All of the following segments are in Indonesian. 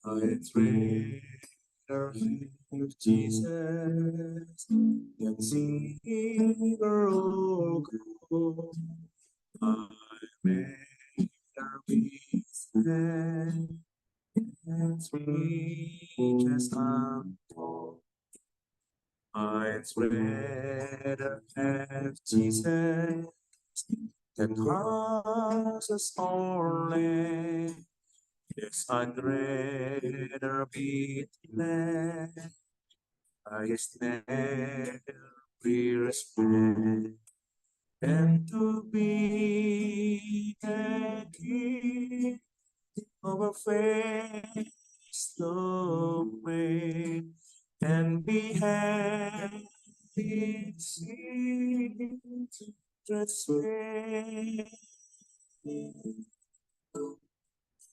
I'd rather have Jesus than silver or gold. I'd rather be sad as rich as I'm poor. I'd rather have Jesus than houses or land. Yes, I'd rather be glad. I stand respect and to be the king of a face domain and be happy that's way.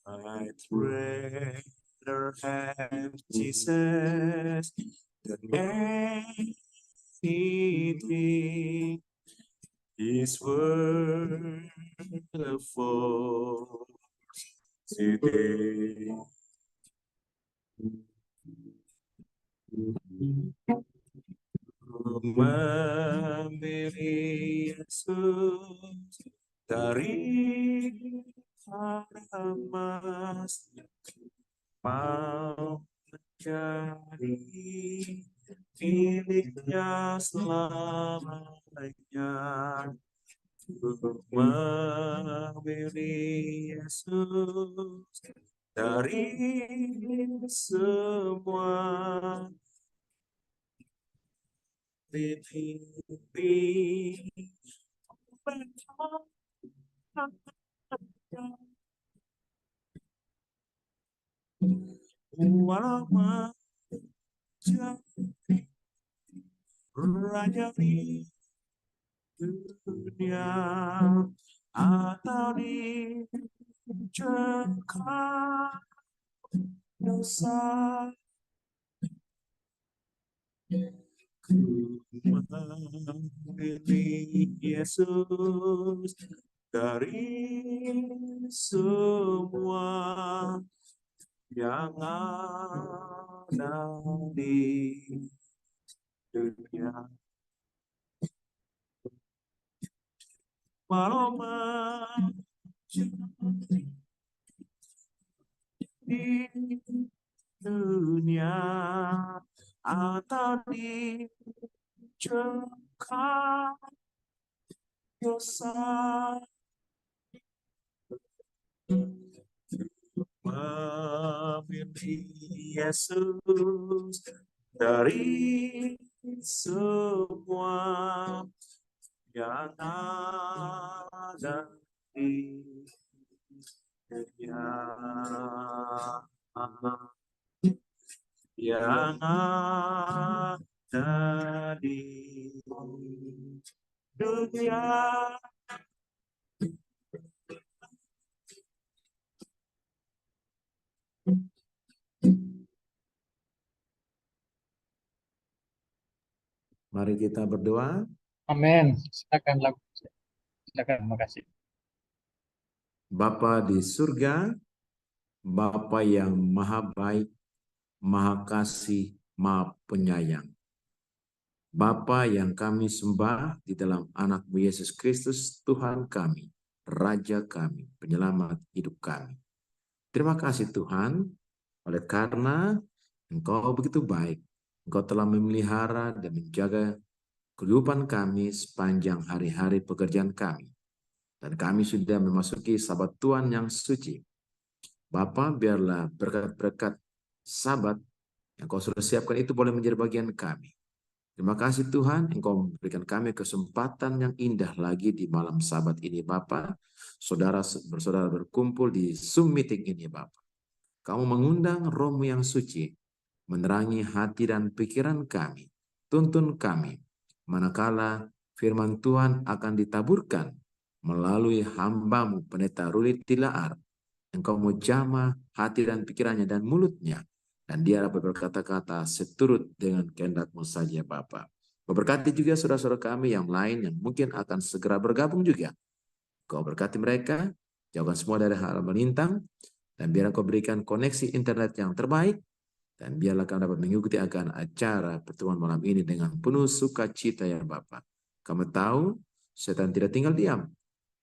I'd rather have Jesus than anything. His wonderful today. Memilih Yesus dari emas mau menjadi miliknya selamanya. Memilih Yesus dari semua titik walau menjadi raja di dunia atau di jengkal dosa, ku memilih Yesus dari semua yang ada di dunia. Walau menjadi di dunia atau di jengkal dosa, memilih Yesus dari semua yang ada di dunia, yang ada di dunia. Mari kita berdoa. Amin. Silakan lagu. Silakan, terima kasih. Bapa di surga, Bapa yang maha baik, maha kasih, maha penyayang. Bapa yang kami sembah di dalam anak-Mu Yesus Kristus, Tuhan kami, Raja kami, penyelamat hidup kami. Terima kasih Tuhan, oleh karena Engkau begitu baik. Engkau telah memelihara dan menjaga kehidupan kami sepanjang hari-hari pekerjaan kami. Dan kami sudah memasuki Sabat Tuhan yang suci. Bapa, biarlah berkat-berkat Sabat yang Kau sudah siapkan itu boleh menjadi bagian kami. Terima kasih Tuhan, Engkau memberikan kami kesempatan yang indah lagi di malam Sabat ini Bapa. Saudara berkumpul di Zoom meeting ini Bapa. Kamu mengundang Roh-Mu yang suci, menerangi hati dan pikiran kami, tuntun kami, manakala firman Tuhan akan ditaburkan melalui hamba-Mu Pendeta Ruli Tilaar. Engkau menjamah hati dan pikirannya dan mulutnya, dan dia dapat berkata-kata seturut dengan kehendak-Mu saja Bapa. Memberkati juga saudara-saudara kami yang lain yang mungkin akan segera bergabung juga Kau berkati mereka, jauhkan semua dari hal melintang, dan biar Kau berikan koneksi internet yang terbaik, dan biarlah kami dapat mengikuti akan acara pertemuan malam ini dengan penuh sukacita ya Bapa. Kami tahu setan tidak tinggal diam,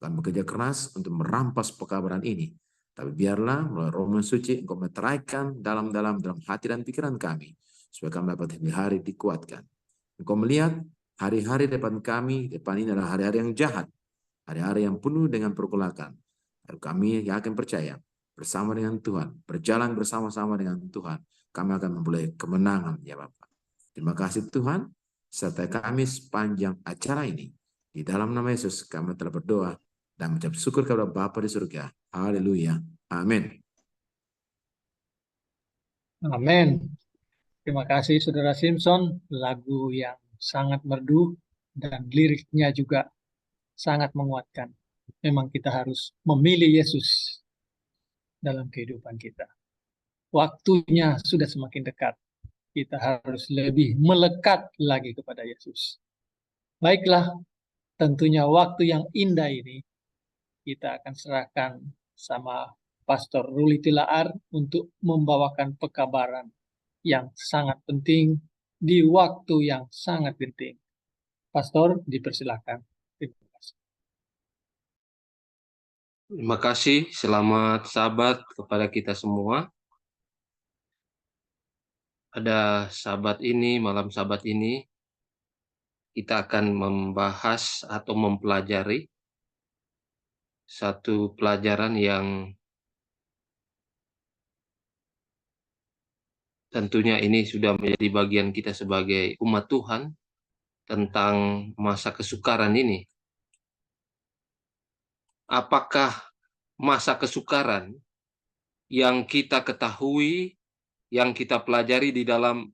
akan bekerja keras untuk merampas pekabaran ini. Tapi biarlah melalui Roh Suci Engkau meteraikan dalam hati dan pikiran kami, supaya kami dapat hari dikuatkan. Engkau melihat hari-hari depan kami, depan ini adalah hari-hari yang jahat, hari-hari yang penuh dengan pergolakan. Kami yakin percaya, bersama dengan Tuhan, berjalan bersama-sama dengan Tuhan, kami akan memperoleh kemenangan ya Bapak. Terima kasih Tuhan, sertai kami sepanjang acara ini. Di dalam nama Yesus kami telah berdoa dan mengucap syukur kepada Bapa di surga. Haleluya. Amin. Amin. Terima kasih Saudara Simpson, lagu yang sangat merdu dan liriknya juga sangat menguatkan. Memang kita harus memilih Yesus dalam kehidupan kita. Waktunya sudah semakin dekat. Kita harus lebih melekat lagi kepada Yesus. Baiklah, tentunya waktu yang indah ini kita akan serahkan sama Pastor Ruli Tilaar untuk membawakan pekabaran yang sangat penting di waktu yang sangat penting. Pastor, dipersilakan. Terima kasih. Terima kasih, selamat Sabat kepada kita semua. Pada Sabat ini, malam Sabat ini, kita akan membahas atau mempelajari satu pelajaran yang tentunya ini sudah menjadi bagian kita sebagai umat Tuhan tentang masa kesukaran ini. Apakah masa kesukaran yang kita ketahui, yang kita pelajari di dalam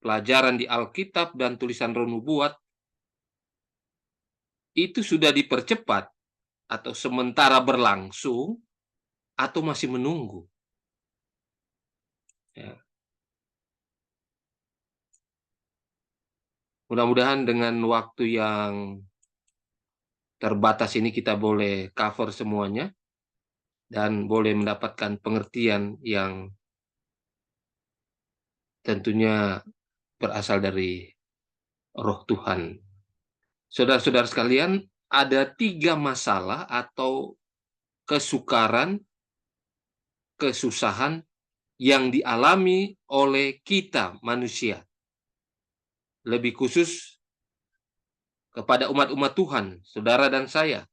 pelajaran di Alkitab dan tulisan Roh Nubuat itu sudah dipercepat atau sementara berlangsung atau masih menunggu? Ya. Mudah-mudahan dengan waktu yang terbatas ini kita boleh cover semuanya dan boleh mendapatkan pengertian yang tentunya berasal dari Roh Tuhan. Saudara-saudara sekalian, ada 3 masalah atau kesukaran, kesusahan yang dialami oleh kita manusia. Lebih khusus kepada umat-umat Tuhan, saudara dan saya,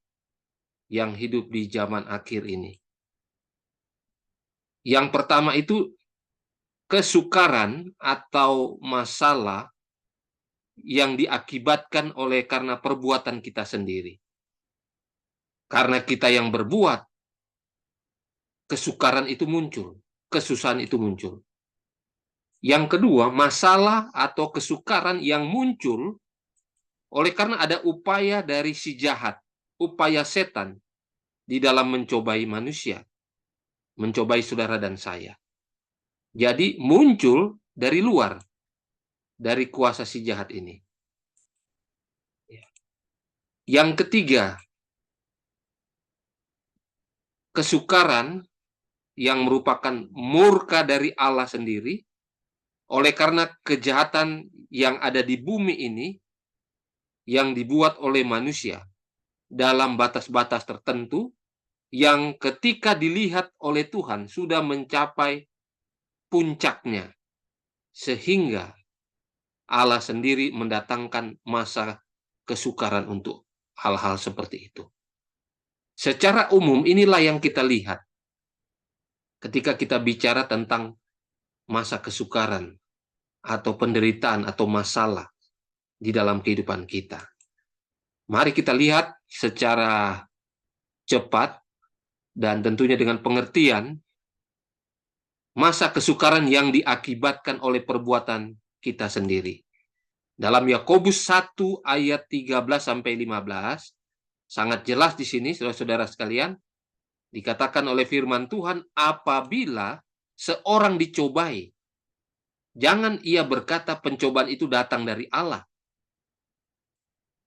yang hidup di zaman akhir ini. Yang pertama itu kesukaran atau masalah yang diakibatkan oleh karena perbuatan kita sendiri. Karena kita yang berbuat, kesukaran itu muncul, kesusahan itu muncul. Yang kedua, masalah atau kesukaran yang muncul oleh karena ada upaya dari si jahat, upaya setan di dalam mencobai manusia, mencobai saudara dan saya. Jadi muncul dari luar, dari kuasa si jahat ini. Yang ketiga, kesukaran yang merupakan murka dari Allah sendiri, oleh karena kejahatan yang ada di bumi ini, yang dibuat oleh manusia dalam batas-batas tertentu, yang ketika dilihat oleh Tuhan sudah mencapai puncaknya, sehingga Allah sendiri mendatangkan masa kesukaran untuk hal-hal seperti itu. Secara umum inilah yang kita lihat ketika kita bicara tentang masa kesukaran atau penderitaan atau masalah di dalam kehidupan kita. Mari kita lihat secara cepat dan tentunya dengan pengertian masa kesukaran yang diakibatkan oleh perbuatan kita sendiri. Dalam Yakobus 1 ayat 13-15 sangat jelas di sini, saudara-saudara sekalian, dikatakan oleh firman Tuhan, apabila seorang dicobai, jangan ia berkata pencobaan itu datang dari Allah.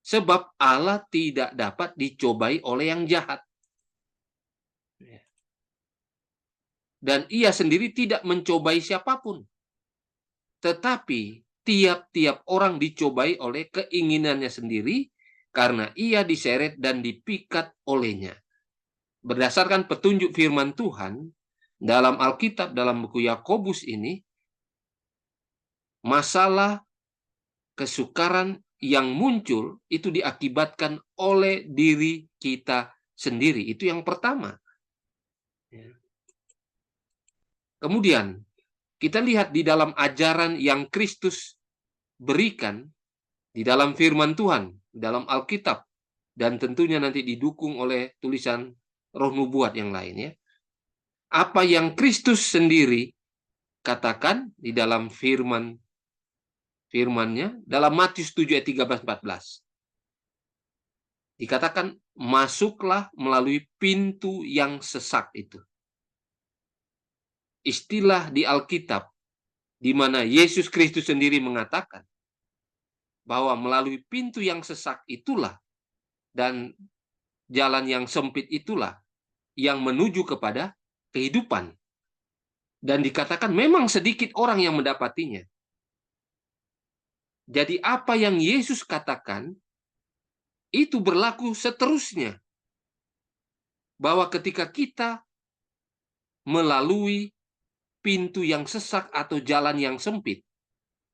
Sebab Allah tidak dapat dicobai oleh yang jahat. Dan ia sendiri tidak mencobai siapapun. Tetapi tiap-tiap orang dicobai oleh keinginannya sendiri karena ia diseret dan dipikat olehnya. Berdasarkan petunjuk firman Tuhan dalam Alkitab, dalam buku Yakobus ini, masalah kesukaran yang muncul itu diakibatkan oleh diri kita sendiri. Itu yang pertama. Kemudian, kita lihat di dalam ajaran yang Kristus berikan di dalam firman Tuhan, dalam Alkitab, dan tentunya nanti didukung oleh tulisan roh nubuat yang lain, ya. Apa yang Kristus sendiri katakan di dalam firman-nya dalam Matius 7 ayat 13-14. Dikatakan, masuklah melalui pintu yang sesak itu. Istilah di Alkitab di mana Yesus Kristus sendiri mengatakan bahwa melalui pintu yang sesak itulah dan jalan yang sempit itulah yang menuju kepada kehidupan. Dan dikatakan memang sedikit orang yang mendapatinya. Jadi apa yang Yesus katakan itu berlaku seterusnya. Bahwa ketika kita melalui pintu yang sesak atau jalan yang sempit,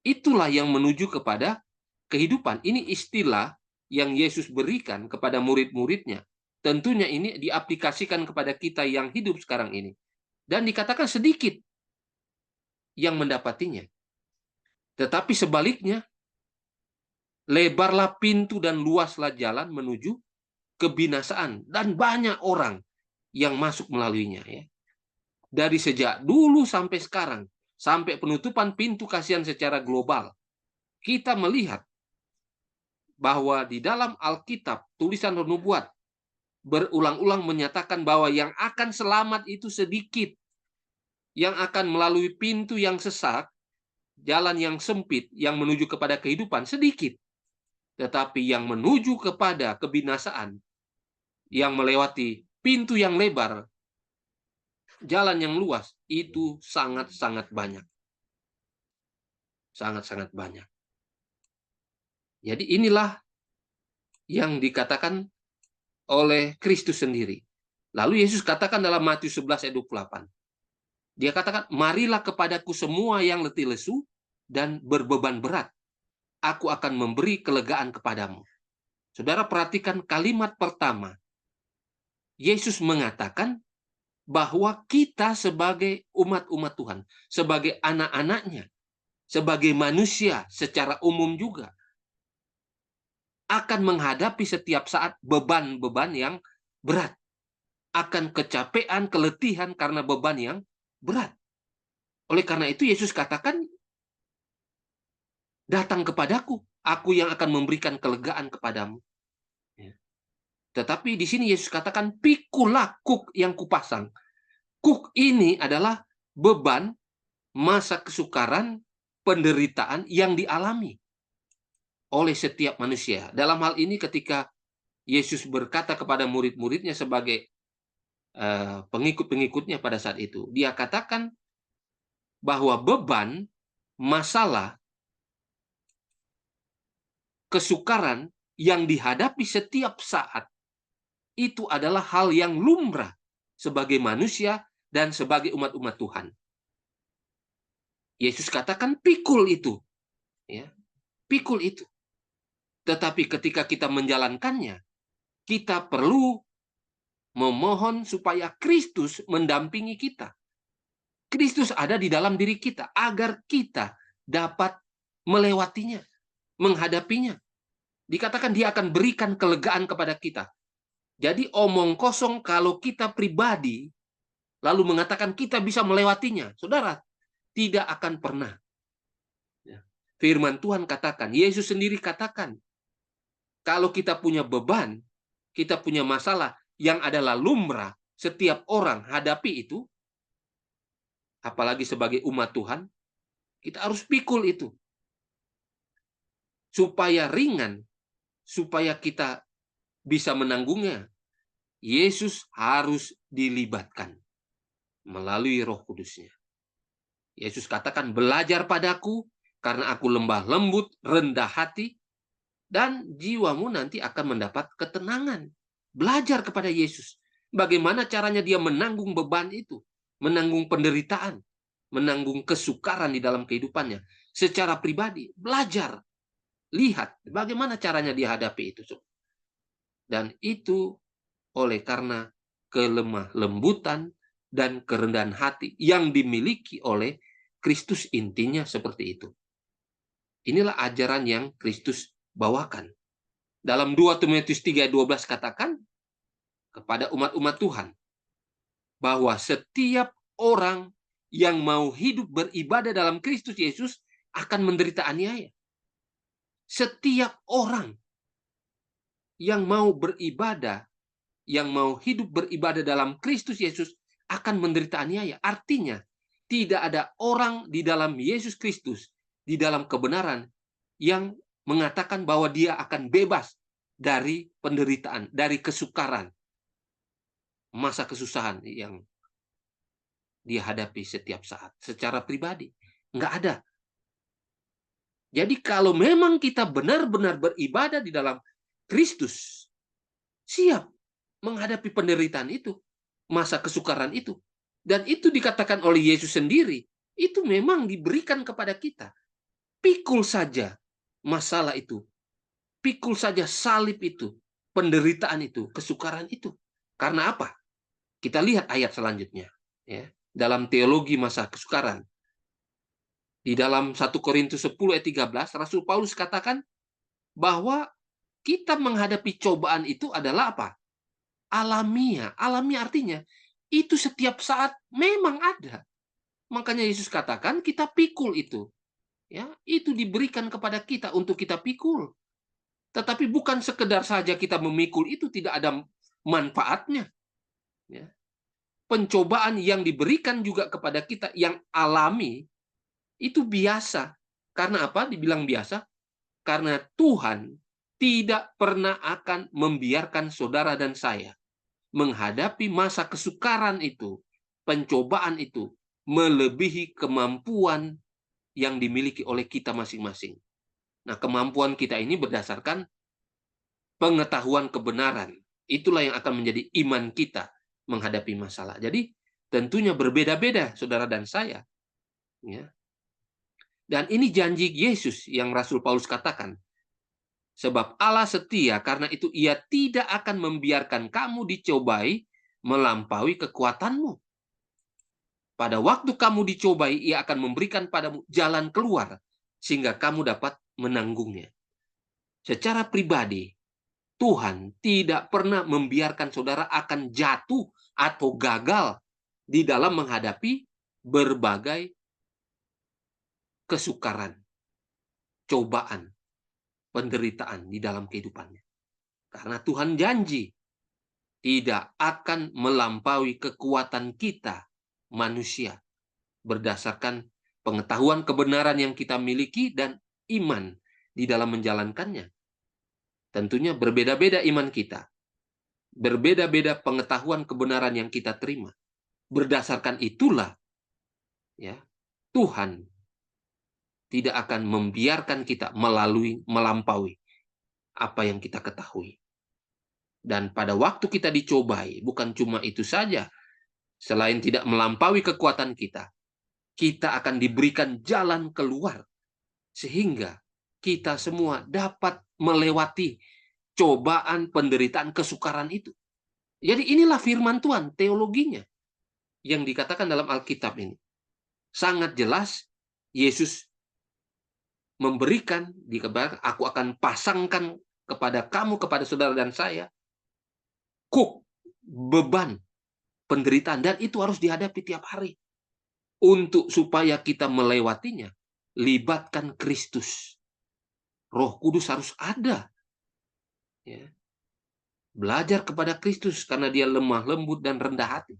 itulah yang menuju kepada kehidupan. Ini istilah yang Yesus berikan kepada murid-muridnya. Tentunya ini diaplikasikan kepada kita yang hidup sekarang ini. Dan dikatakan sedikit yang mendapatinya. Tetapi sebaliknya, lebarlah pintu dan luaslah jalan menuju kebinasaan. Dan banyak orang yang masuk melaluinya. Ya. Dari sejak dulu sampai sekarang, sampai penutupan pintu kasihan secara global, kita melihat bahwa di dalam Alkitab, tulisan nubuat, berulang-ulang menyatakan bahwa yang akan selamat itu sedikit. Yang akan melalui pintu yang sesak, jalan yang sempit, yang menuju kepada kehidupan sedikit. Tetapi yang menuju kepada kebinasaan, yang melewati pintu yang lebar, jalan yang luas, itu sangat-sangat banyak. Sangat-sangat banyak. Jadi inilah yang dikatakan oleh Kristus sendiri. Lalu Yesus katakan dalam Matius 11 ayat 28. Dia katakan, marilah kepadaku semua yang letih lesu dan berbeban berat. Aku akan memberi kelegaan kepadamu. Saudara perhatikan kalimat pertama. Yesus mengatakan bahwa kita sebagai umat-umat Tuhan, sebagai anak-anaknya, sebagai manusia secara umum juga, akan menghadapi setiap saat beban-beban yang berat. Akan kecapean, keletihan karena beban yang berat. Oleh karena itu Yesus katakan, datang kepadaku, aku yang akan memberikan kelegaan kepadamu. Tetapi di sini Yesus katakan, pikulah kuk yang kupasang. Kuk ini adalah beban, masa kesukaran, penderitaan yang dialami oleh setiap manusia. Dalam hal ini ketika Yesus berkata kepada murid-muridnya sebagai pengikut-pengikutnya pada saat itu, dia katakan bahwa beban, masalah, kesukaran yang dihadapi setiap saat itu adalah hal yang lumrah sebagai manusia dan sebagai umat-umat Tuhan. Yesus katakan pikul itu. Ya, pikul itu. Tetapi ketika kita menjalankannya, kita perlu memohon supaya Kristus mendampingi kita. Kristus ada di dalam diri kita agar kita dapat melewatinya, menghadapinya. Dikatakan dia akan berikan kelegaan kepada kita. Jadi omong kosong kalau kita pribadi lalu mengatakan kita bisa melewatinya. Saudara, tidak akan pernah. Firman Tuhan katakan, Yesus sendiri katakan, kalau kita punya beban, kita punya masalah yang adalah lumrah, setiap orang hadapi itu, apalagi sebagai umat Tuhan, kita harus pikul itu. Supaya ringan, supaya kita bisa menanggungnya, Yesus harus dilibatkan melalui Roh Kudusnya. Yesus katakan, belajar padaku karena aku lembah lembut, rendah hati, dan jiwamu nanti akan mendapat ketenangan. Belajar kepada Yesus. Bagaimana caranya dia menanggung beban itu, menanggung penderitaan, menanggung kesukaran di dalam kehidupannya. Secara pribadi, belajar. Lihat bagaimana caranya dia hadapi itu. Dan itu oleh karena kelemah lembutan dan kerendahan hati yang dimiliki oleh Kristus, intinya seperti itu. Inilah ajaran yang Kristus bawakan. Dalam 2 Timotius 3:12 katakan kepada umat-umat Tuhan bahwa setiap orang yang mau hidup beribadah dalam Kristus Yesus akan menderita aniaya. Setiap orang yang mau beribadah, yang mau hidup beribadah dalam Kristus Yesus akan menderita aniaya. Artinya, tidak ada orang di dalam Yesus Kristus, di dalam kebenaran, yang mengatakan bahwa dia akan bebas dari penderitaan, dari kesukaran, masa kesusahan yang dia hadapi setiap saat. Secara pribadi, nggak ada. Jadi kalau memang kita benar-benar beribadah di dalam Kristus, siap menghadapi penderitaan itu, masa kesukaran itu. Dan itu dikatakan oleh Yesus sendiri, itu memang diberikan kepada kita. Pikul saja masalah itu, pikul saja salib itu, penderitaan itu, kesukaran itu. Karena apa? Kita lihat ayat selanjutnya. Ya, dalam teologi masa kesukaran. Di dalam 1 Korintus 10 ayat 13, Rasul Paulus katakan bahwa kita menghadapi cobaan itu adalah apa? Alamiah. Alamiah artinya itu setiap saat memang ada. Makanya Yesus katakan kita pikul itu. Ya, itu diberikan kepada kita untuk kita pikul. Tetapi bukan sekedar saja kita memikul, itu tidak ada manfaatnya. Ya. Pencobaan yang diberikan juga kepada kita yang alami itu biasa. Karena apa? Dibilang biasa? Karena Tuhan tidak pernah akan membiarkan saudara dan saya menghadapi masa kesukaran itu, pencobaan itu, melebihi kemampuan yang dimiliki oleh kita masing-masing. Nah, kemampuan kita ini berdasarkan pengetahuan kebenaran. Itulah yang akan menjadi iman kita menghadapi masalah. Jadi, tentunya berbeda-beda, saudara dan saya. Ya. Dan ini janji Yesus yang Rasul Paulus katakan. Sebab Allah setia, karena itu ia tidak akan membiarkan kamu dicobai melampaui kekuatanmu. Pada waktu kamu dicobai, ia akan memberikan padamu jalan keluar, sehingga kamu dapat menanggungnya. Secara pribadi, Tuhan tidak pernah membiarkan saudara akan jatuh atau gagal di dalam menghadapi berbagai kesukaran, cobaan, penderitaan di dalam kehidupannya. Karena Tuhan janji tidak akan melampaui kekuatan kita manusia berdasarkan pengetahuan kebenaran yang kita miliki dan iman di dalam menjalankannya. Tentunya berbeda-beda iman kita. Berbeda-beda pengetahuan kebenaran yang kita terima. Berdasarkan itulah ya, Tuhan tidak akan membiarkan kita melampaui apa yang kita ketahui. Dan pada waktu kita dicobai, bukan cuma itu saja. Selain tidak melampaui kekuatan kita, kita akan diberikan jalan keluar. Sehingga kita semua dapat melewati cobaan, penderitaan, kesukaran itu. Jadi inilah firman Tuhan, teologinya. Yang dikatakan dalam Alkitab ini. Sangat jelas, Yesus memberikan, aku akan pasangkan kepada kamu, kepada saudara dan saya, beban, penderitaan, dan itu harus dihadapi tiap hari. Untuk supaya kita melewatinya, libatkan Kristus. Roh Kudus harus ada. Ya. Belajar kepada Kristus karena dia lemah lembut dan rendah hati.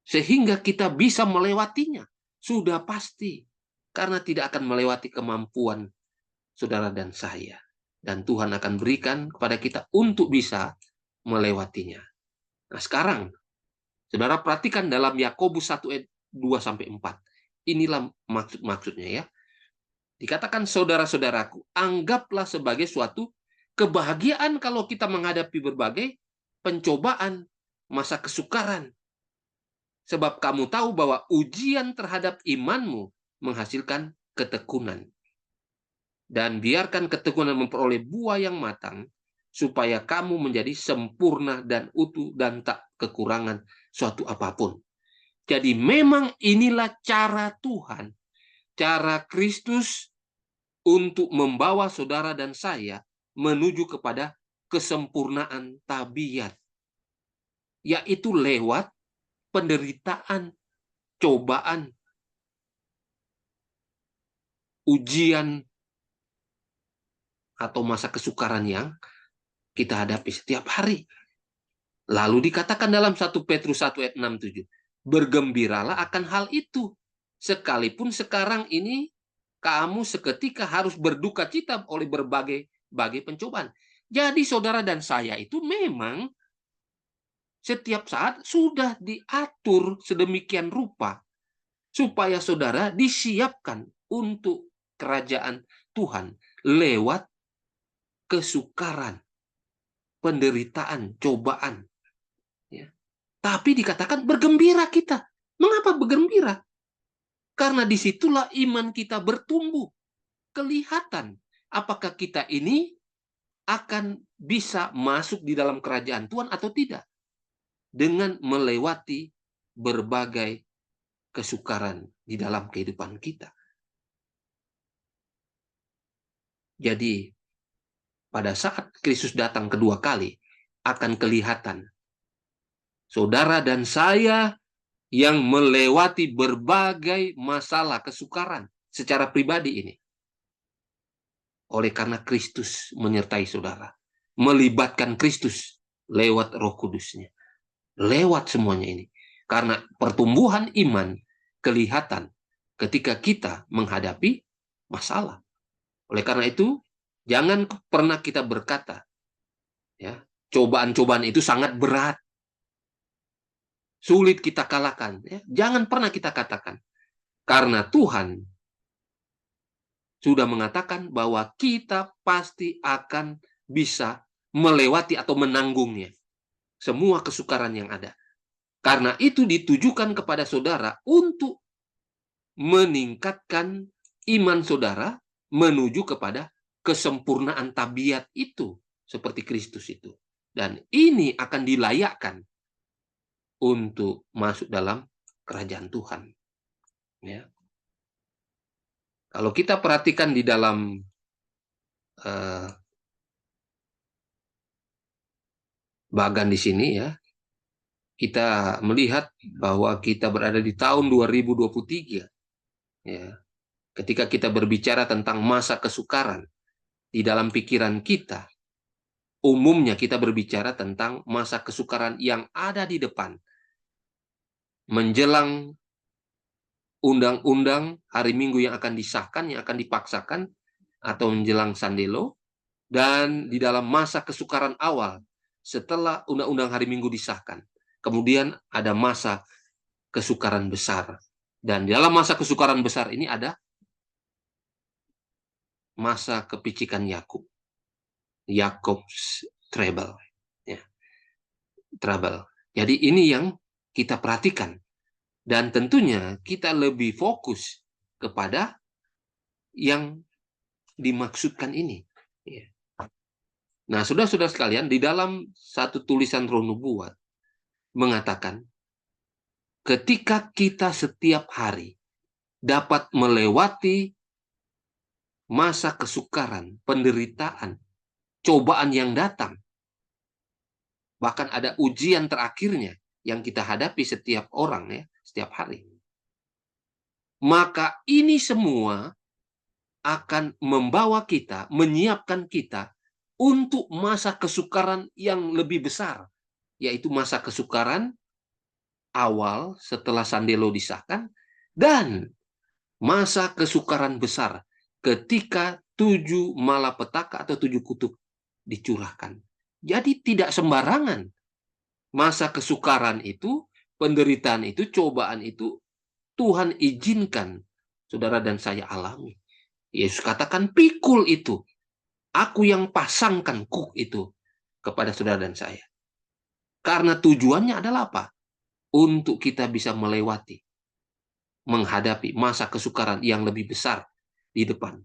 Sehingga kita bisa melewatinya. Sudah pasti. Karena tidak akan melewati kemampuan saudara dan saya. Dan Tuhan akan berikan kepada kita untuk bisa melewatinya. Nah sekarang, saudara perhatikan dalam Yakobus 1 ayat 2-4. Inilah maksudnya ya. Dikatakan saudara-saudaraku, anggaplah sebagai suatu kebahagiaan kalau kita menghadapi berbagai pencobaan, masa kesukaran. Sebab kamu tahu bahwa ujian terhadap imanmu menghasilkan ketekunan. Dan biarkan ketekunan memperoleh buah yang matang, supaya kamu menjadi sempurna dan utuh dan tak kekurangan suatu apapun. Jadi memang inilah cara Tuhan, cara Kristus untuk membawa saudara dan saya menuju kepada kesempurnaan tabiat, yaitu lewat penderitaan, cobaan, ujian, atau masa kesukaran yang kita hadapi setiap hari. Lalu dikatakan dalam 1 Petrus 1 ayat 6-7, bergembiralah akan hal itu, sekalipun sekarang ini kamu seketika harus berduka cita oleh berbagai pencobaan. Jadi saudara dan saya itu memang setiap saat sudah diatur sedemikian rupa supaya saudara disiapkan untuk kerajaan Tuhan lewat kesukaran, penderitaan, cobaan. Ya. Tapi dikatakan bergembira kita. Mengapa bergembira? Karena disitulah iman kita bertumbuh. Kelihatan apakah kita ini akan bisa masuk di dalam kerajaan Tuhan atau tidak. Dengan melewati berbagai kesukaran di dalam kehidupan kita. Jadi, pada saat Kristus datang kedua kali, akan kelihatan saudara dan saya yang melewati berbagai masalah kesukaran secara pribadi ini. Oleh karena Kristus menyertai saudara. Melibatkan Kristus lewat Roh Kudus-Nya. Lewat semuanya ini. Karena pertumbuhan iman kelihatan ketika kita menghadapi masalah. Oleh karena itu, jangan pernah kita berkata, ya, cobaan-cobaan itu sangat berat, sulit kita kalahkan. Ya, jangan pernah kita katakan. Karena Tuhan sudah mengatakan bahwa kita pasti akan bisa melewati atau menanggungnya. Semua kesukaran yang ada. Karena itu ditujukan kepada saudara untuk meningkatkan iman saudara menuju kepada kesempurnaan tabiat itu. Seperti Kristus itu. Dan ini akan dilayakkan untuk masuk dalam kerajaan Tuhan. Ya. Kalau kita perhatikan di dalam bagan di sini ya, kita melihat bahwa kita berada di tahun 2023. Ya. Ketika kita berbicara tentang masa kesukaran, di dalam pikiran kita, umumnya kita berbicara tentang masa kesukaran yang ada di depan. Menjelang undang-undang hari Minggu yang akan disahkan, yang akan dipaksakan, atau menjelang Sandelo, dan di dalam masa kesukaran awal, setelah undang-undang hari Minggu disahkan. Kemudian ada masa kesukaran besar. Dan di dalam masa kesukaran besar ini ada masa kepicikan Yakub. Yakob's trouble. Ya. Trouble. Jadi ini yang kita perhatikan. Dan tentunya kita lebih fokus kepada yang dimaksudkan ini. Ya. Nah, saudara-saudara sekalian, di dalam satu tulisan Roh Nubuat mengatakan, ketika kita setiap hari dapat melewati masa kesukaran, penderitaan, cobaan yang datang, bahkan ada ujian terakhirnya yang kita hadapi setiap orang ya, setiap hari. Maka ini semua akan membawa kita, menyiapkan kita untuk masa kesukaran yang lebih besar, yaitu masa kesukaran awal setelah Sandelo disahkan, dan masa kesukaran besar ketika 7 malapetaka atau 7 kutuk dicurahkan. Jadi tidak sembarangan. Masa kesukaran itu, penderitaan itu, cobaan itu Tuhan izinkan saudara dan saya alami. Yesus katakan, pikul itu. Aku yang pasangkan kuk itu kepada saudara dan saya. Karena tujuannya adalah apa? Untuk kita bisa melewati, menghadapi masa kesukaran yang lebih besar di depan.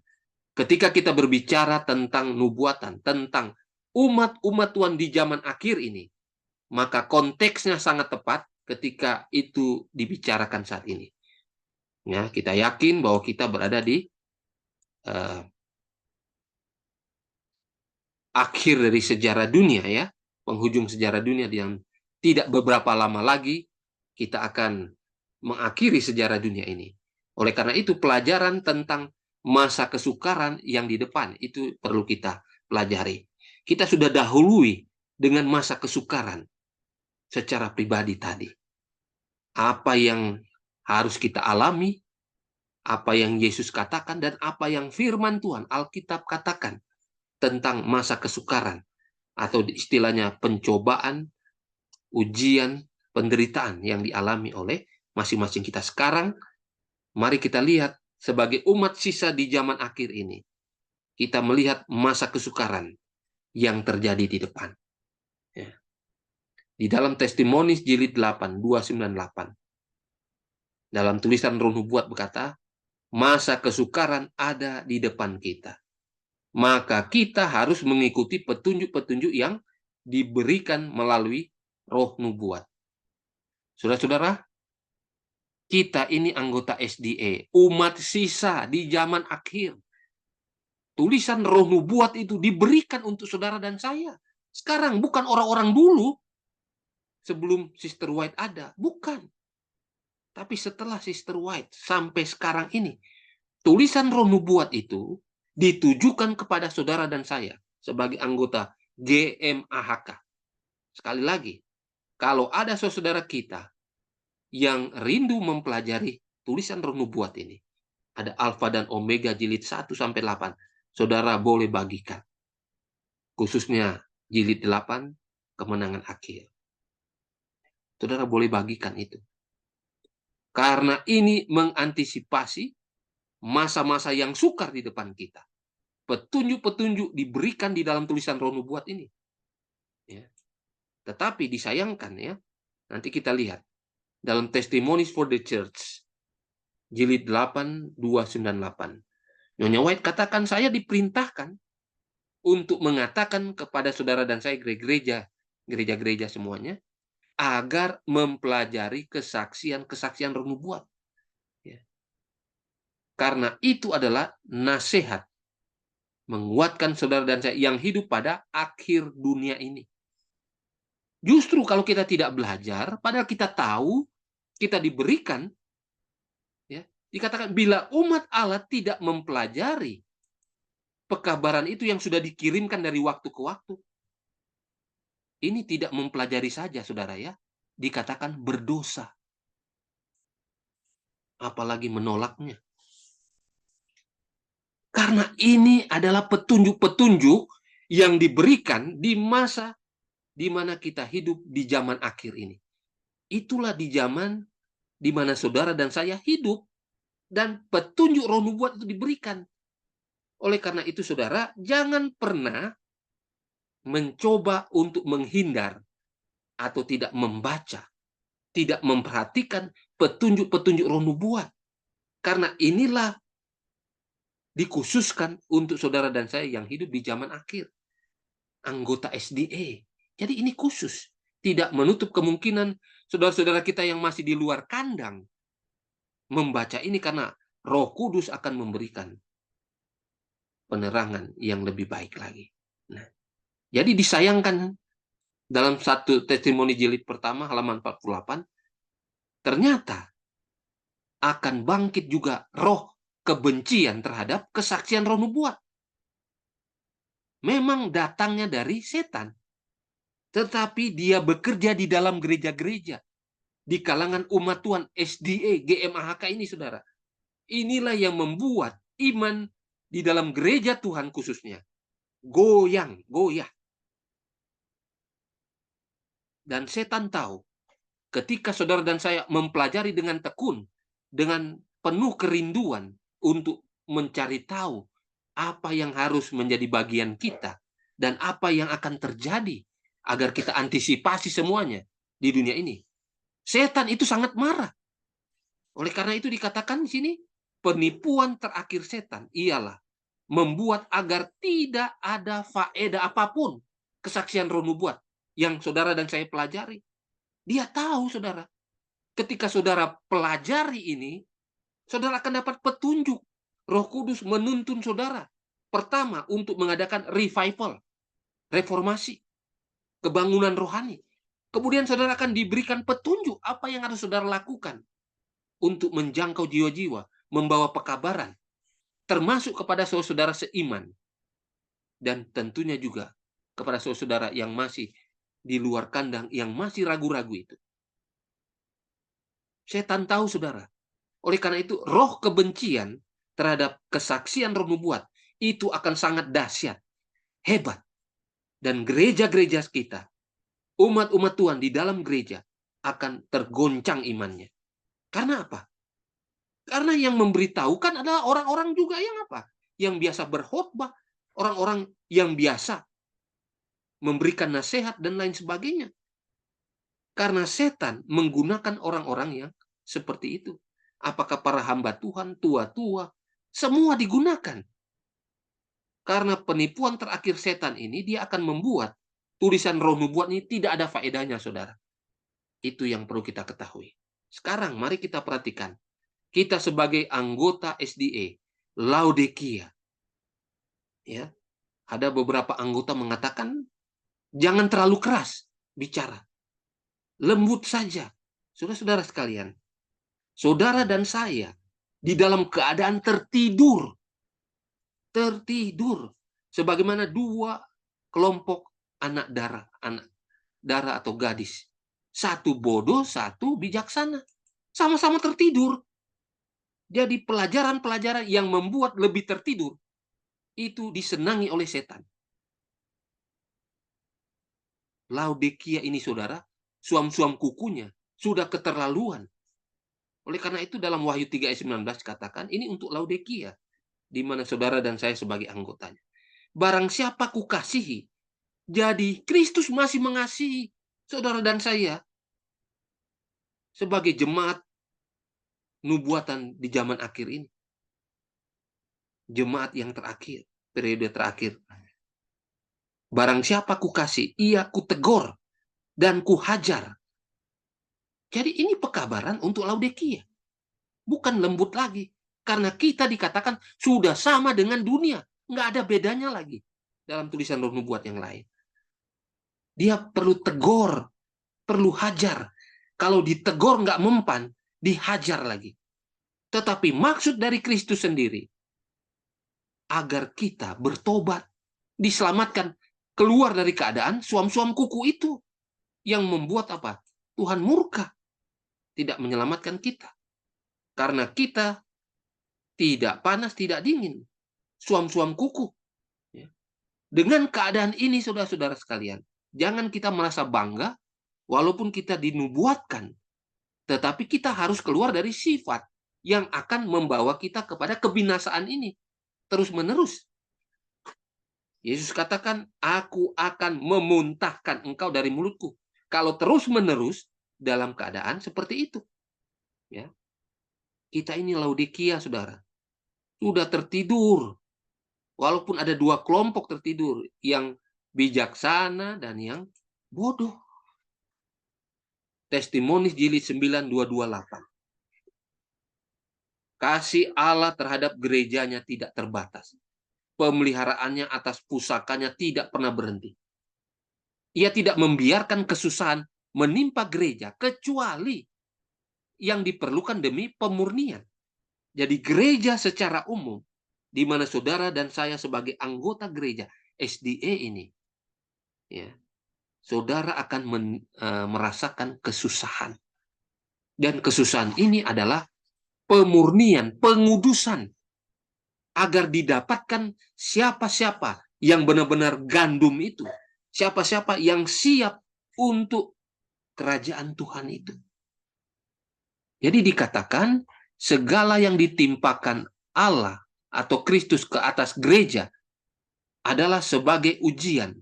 Ketika kita berbicara tentang nubuatan, tentang umat-umat Tuhan di zaman akhir ini, maka konteksnya sangat tepat ketika itu dibicarakan saat ini. Ya, kita yakin bahwa kita berada di akhir dari sejarah dunia, ya, penghujung sejarah dunia yang tidak beberapa lama lagi kita akan mengakhiri sejarah dunia ini. Oleh karena itu pelajaran tentang masa kesukaran yang di depan itu perlu kita pelajari. Kita sudah dahului dengan masa kesukaran secara pribadi tadi. Apa yang harus kita alami, apa yang Yesus katakan, dan apa yang firman Tuhan, Alkitab katakan tentang masa kesukaran, atau istilahnya pencobaan, ujian, penderitaan yang dialami oleh masing-masing kita sekarang. Mari kita lihat sebagai umat sisa di zaman akhir ini, kita melihat masa kesukaran yang terjadi di depan. Ya. Di dalam Testimonies jilid 8, 298, dalam tulisan Roh Nubuat berkata, masa kesukaran ada di depan kita. Maka kita harus mengikuti petunjuk-petunjuk yang diberikan melalui Roh Nubuat. Saudara-saudara, kita ini anggota SDA, umat sisa di zaman akhir. Tulisan Roh Nubuat itu diberikan untuk saudara dan saya. Sekarang bukan orang-orang dulu, sebelum Sister White ada. Bukan. Tapi setelah Sister White sampai sekarang ini, tulisan Roh Nubuat itu ditujukan kepada saudara dan saya sebagai anggota GMAHK. Sekali lagi, kalau ada saudara kita yang rindu mempelajari tulisan Roh Nubuat ini, ada Alfa dan Omega jilid 1-8, saudara boleh bagikan. Khususnya jilid 8, kemenangan akhir. Saudara boleh bagikan itu. Karena ini mengantisipasi masa-masa yang sukar di depan kita. Petunjuk-petunjuk diberikan di dalam tulisan Roh Nubuat ini. Ya. Tetapi disayangkan, ya, nanti kita lihat dalam Testimonies for the Church jilid 8, 298. Nyonya White katakan, saya diperintahkan untuk mengatakan kepada saudara dan saya gereja-gereja semuanya, agar mempelajari kesaksian-kesaksian Roh Nubuat. Ya. Karena itu adalah nasihat menguatkan saudara dan saya yang hidup pada akhir dunia ini. Justru kalau kita tidak belajar, padahal kita tahu, kita diberikan, ya, dikatakan bila umat Allah tidak mempelajari pekabaran itu yang sudah dikirimkan dari waktu ke waktu, ini tidak mempelajari saja, saudara, ya, dikatakan berdosa. Apalagi menolaknya. Karena ini adalah petunjuk-petunjuk yang diberikan di masa di mana kita hidup di zaman akhir ini. Itulah di zaman di mana saudara dan saya hidup, dan petunjuk Roh Nubuat itu diberikan. Oleh karena itu, saudara, jangan pernah mencoba untuk menghindar atau tidak membaca, tidak memperhatikan petunjuk-petunjuk Roh Nubuat. Karena inilah dikhususkan untuk saudara dan saya yang hidup di zaman akhir. Anggota SDA. Jadi ini khusus. Tidak menutup kemungkinan saudara-saudara kita yang masih di luar kandang membaca ini, karena Roh Kudus akan memberikan penerangan yang lebih baik lagi. Nah, jadi disayangkan dalam satu Testimoni jilid pertama halaman 48, ternyata akan bangkit juga roh kebencian terhadap kesaksian Roh Nubuat. Memang datangnya dari setan, tetapi dia bekerja di dalam gereja-gereja, di kalangan umat Tuhan SDA, GMAHK ini, saudara. Inilah yang membuat iman di dalam gereja Tuhan khususnya goyah. Dan setan tahu ketika saudara dan saya mempelajari dengan tekun, dengan penuh kerinduan untuk mencari tahu apa yang harus menjadi bagian kita dan apa yang akan terjadi agar kita antisipasi semuanya di dunia ini. Setan itu sangat marah. Oleh karena itu dikatakan di sini, penipuan terakhir setan ialah membuat agar tidak ada faedah apapun kesaksian roh nubuat yang saudara dan saya pelajari. Dia tahu, saudara, ketika saudara pelajari ini, saudara akan dapat petunjuk. Roh Kudus menuntun saudara. Pertama, untuk mengadakan revival, reformasi, kebangunan rohani. Kemudian saudara akan diberikan petunjuk apa yang harus saudara lakukan untuk menjangkau jiwa-jiwa, membawa pekabaran, termasuk kepada saudara seiman. Dan tentunya juga kepada saudara yang masih di luar kandang, yang masih ragu-ragu itu. Setan tahu, saudara. Oleh karena itu, roh kebencian terhadap kesaksian roh nubuat itu akan sangat dahsyat, hebat. Dan gereja-gereja kita, umat-umat Tuhan di dalam gereja akan tergoncang imannya. Karena apa? Karena yang memberitahukan adalah orang-orang juga yang apa? Yang biasa berkhotbah, orang-orang yang biasa memberikan nasihat dan lain sebagainya. Karena setan menggunakan orang-orang yang seperti itu. Apakah para hamba Tuhan, tua-tua, semua digunakan. Karena penipuan terakhir setan ini, dia akan membuat tulisan roh nubuat ini tidak ada faedahnya, saudara. Itu yang perlu kita ketahui. Sekarang mari kita perhatikan. Kita sebagai anggota SDA, Laodikia. Ya, ada beberapa anggota mengatakan, jangan terlalu keras bicara. Lembut saja. Saudara-saudara sekalian, saudara dan saya di dalam keadaan tertidur. Tertidur. Sebagaimana dua kelompok anak darah atau gadis. Satu bodoh, satu bijaksana. Sama-sama tertidur. Jadi pelajaran-pelajaran yang membuat lebih tertidur, itu disenangi oleh setan. Laodikia ini, saudara, suam-suam kukunya sudah keterlaluan. Oleh karena itu dalam Wahyu 3 ayat 19 katakan, ini untuk Laodikia, di mana saudara dan saya sebagai anggotanya. Barang siapa kukasihi, jadi Kristus masih mengasihi saudara dan saya sebagai jemaat nubuatan di zaman akhir ini. Jemaat yang terakhir, periode terakhir. Barang siapa kukasih, ia kutegur dan kuhajar. Jadi ini pekabaran untuk Laodikia. Bukan lembut lagi. Karena kita dikatakan sudah sama dengan dunia. Nggak ada bedanya lagi dalam tulisan roh nubuat yang lain. Dia perlu tegur, perlu hajar. Kalau ditegur nggak mempan, dihajar lagi. Tetapi maksud dari Kristus sendiri, agar kita bertobat, diselamatkan, keluar dari keadaan suam-suam kuku itu. Yang membuat apa? Tuhan murka. Tidak menyelamatkan kita. Karena kita tidak panas, tidak dingin. Suam-suam kuku. Dengan keadaan ini, saudara-saudara sekalian, jangan kita merasa bangga, walaupun kita dinubuatkan. Tetapi kita harus keluar dari sifat yang akan membawa kita kepada kebinasaan ini. Terus-menerus. Yesus katakan, aku akan memuntahkan engkau dari mulutku. Kalau terus-menerus dalam keadaan seperti itu. Ya. Kita ini Laodikia, saudara. Sudah tertidur. Walaupun ada dua kelompok tertidur. Yang bijaksana dan yang bodoh. Testimoni jilid 9, 228. Kasih Allah terhadap gerejanya tidak terbatas. Pemeliharaannya atas pusakanya tidak pernah berhenti. Ia tidak membiarkan kesusahan menimpa gereja kecuali yang diperlukan demi pemurnian. Jadi gereja secara umum, di mana saudara dan saya sebagai anggota gereja SDA ini, ya, saudara akan merasakan kesusahan. Dan kesusahan ini adalah pemurnian, pengudusan. agar didapatkan siapa-siapa yang benar-benar gandum itu, siapa-siapa yang siap untuk kerajaan Tuhan itu. Jadi dikatakan segala yang ditimpakan Allah atau Kristus ke atas gereja adalah sebagai ujian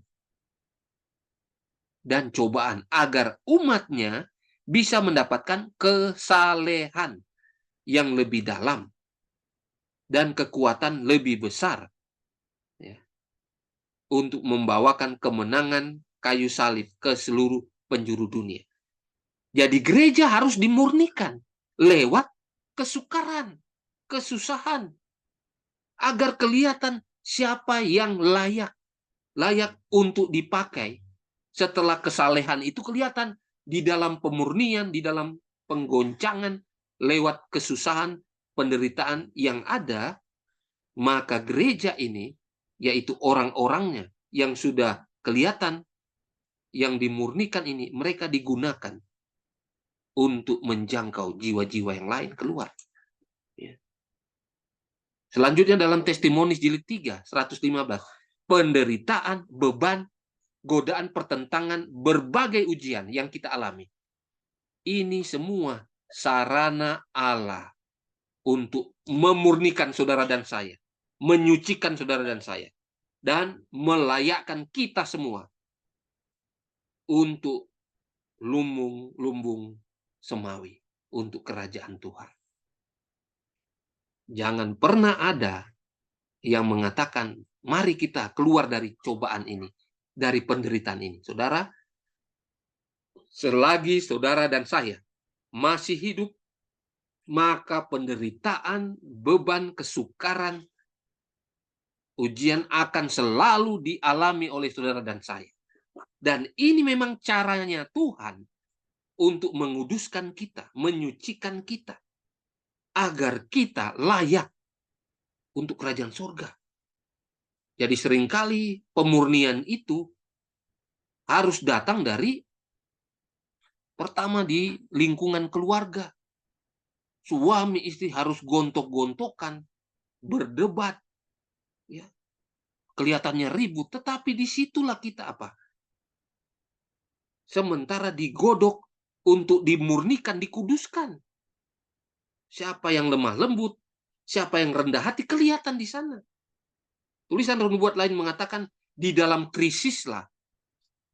dan cobaan agar umatnya bisa mendapatkan kesalehan yang lebih dalam dan kekuatan lebih besar, ya, untuk membawakan kemenangan kayu salib ke seluruh penjuru dunia. Jadi gereja harus dimurnikan lewat kesukaran, kesusahan, agar kelihatan siapa yang layak untuk dipakai. Setelah kesalehan itu kelihatan di dalam pemurnian, di dalam penggoncangan, lewat kesusahan, penderitaan yang ada, maka gereja ini, yaitu orang-orangnya yang sudah kelihatan, yang dimurnikan ini, mereka digunakan untuk menjangkau jiwa-jiwa yang lain keluar. Ya. Selanjutnya dalam Testimoni jilid 3, 115, penderitaan, beban, godaan, pertentangan, berbagai ujian yang kita alami. Ini semua sarana Allah untuk memurnikan saudara dan saya, menyucikan saudara dan saya, dan melayakkan kita semua untuk lumbung semawi, untuk kerajaan Tuhan. Jangan pernah ada yang mengatakan, mari kita keluar dari cobaan ini, dari penderitaan ini. Saudara, selagi saudara dan saya masih hidup, maka penderitaan, beban, kesukaran, ujian akan selalu dialami oleh saudara dan saya. Dan ini memang caranya Tuhan untuk menguduskan kita, menyucikan kita, agar kita layak untuk kerajaan surga. Jadi seringkali pemurnian itu harus datang dari pertama di lingkungan keluarga. Suami istri harus gontok-gontokan, berdebat, ya, kelihatannya ribut, tetapi disitulah kita apa? Sementara digodok untuk dimurnikan, dikuduskan. Siapa yang lemah lembut, siapa yang rendah hati, kelihatan di sana. Tulisan Roh Nubuat lain mengatakan, di dalam krisislah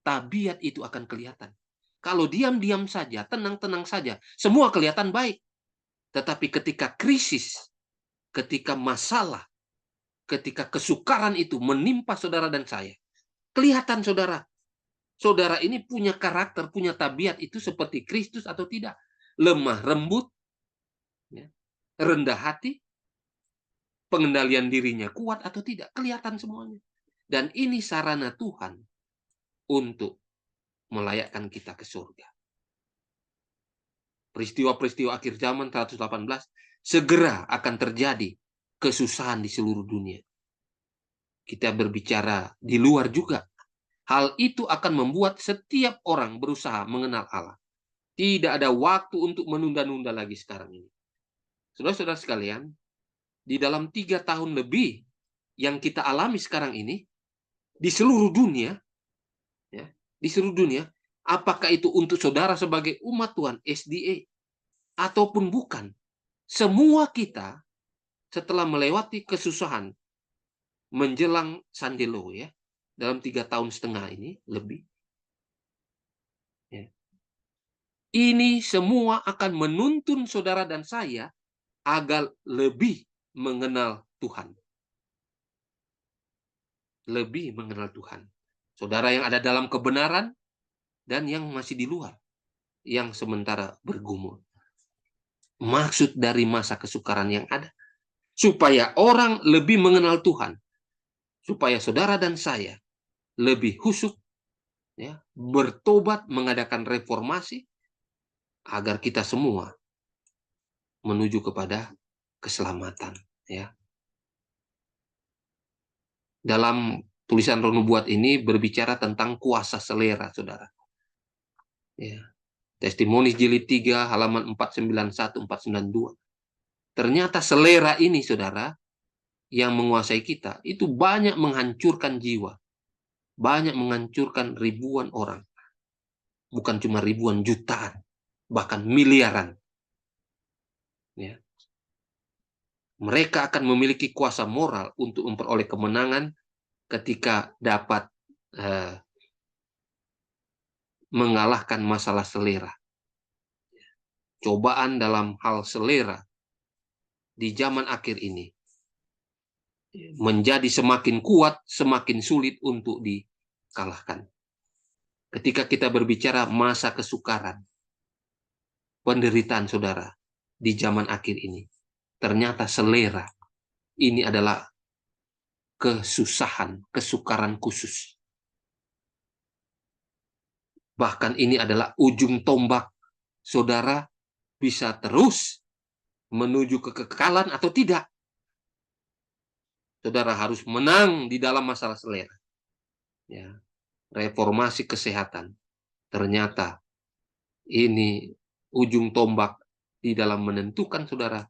tabiat itu akan kelihatan. Kalau diam-diam saja, tenang-tenang saja, semua kelihatan baik. Tetapi ketika krisis, ketika masalah, ketika kesukaran itu menimpa saudara dan saya, kelihatan saudara. Saudara ini punya karakter, punya tabiat itu seperti Kristus atau tidak. Lemah, lembut, ya, rendah hati, pengendalian dirinya kuat atau tidak. Kelihatan semuanya. Dan ini sarana Tuhan untuk melayakkan kita ke surga. Peristiwa-peristiwa akhir zaman 118 segera akan terjadi kesusahan di seluruh dunia. Kita berbicara di luar juga. Hal itu akan membuat setiap orang berusaha mengenal Allah. Tidak ada waktu untuk menunda-nunda lagi sekarang ini. Saudara-saudara sekalian, di dalam 3 tahun lebih yang kita alami sekarang ini, di seluruh dunia, ya, di seluruh dunia, apakah itu untuk saudara sebagai umat Tuhan, SDA, ataupun bukan, semua kita setelah melewati kesusahan menjelang Sandelo, ya, dalam 3 tahun setengah ini lebih, ya, ini semua akan menuntun saudara dan saya agar lebih mengenal Tuhan. Lebih mengenal Tuhan. Saudara yang ada dalam kebenaran dan yang masih di luar, yang sementara bergumul. Maksud dari masa kesukaran yang ada, supaya orang lebih mengenal Tuhan, supaya saudara dan saya lebih khusyuk, ya, bertobat, mengadakan reformasi, agar kita semua menuju kepada keselamatan, ya. Dalam tulisan Roh Nubuat ini berbicara tentang kuasa selera, saudara. Ya. Testimoni jilid 3 halaman 491-492. Ternyata selera ini, saudara, yang menguasai kita itu banyak menghancurkan jiwa, banyak menghancurkan ribuan orang, bukan cuma ribuan, jutaan, bahkan miliaran. Ya. Mereka akan memiliki kuasa moral untuk memperoleh kemenangan ketika dapat mengalahkan masalah selera. Cobaan dalam hal selera di zaman akhir ini menjadi semakin kuat, semakin sulit untuk dikalahkan. Ketika kita berbicara masa kesukaran, penderitaan saudara di zaman akhir ini, ternyata selera ini adalah kesusahan, kesukaran khusus. Bahkan ini adalah ujung tombak saudara bisa terus menuju kekekalan atau tidak. Saudara harus menang di dalam masalah selera. Ya. Reformasi kesehatan. Ternyata ini ujung tombak di dalam menentukan saudara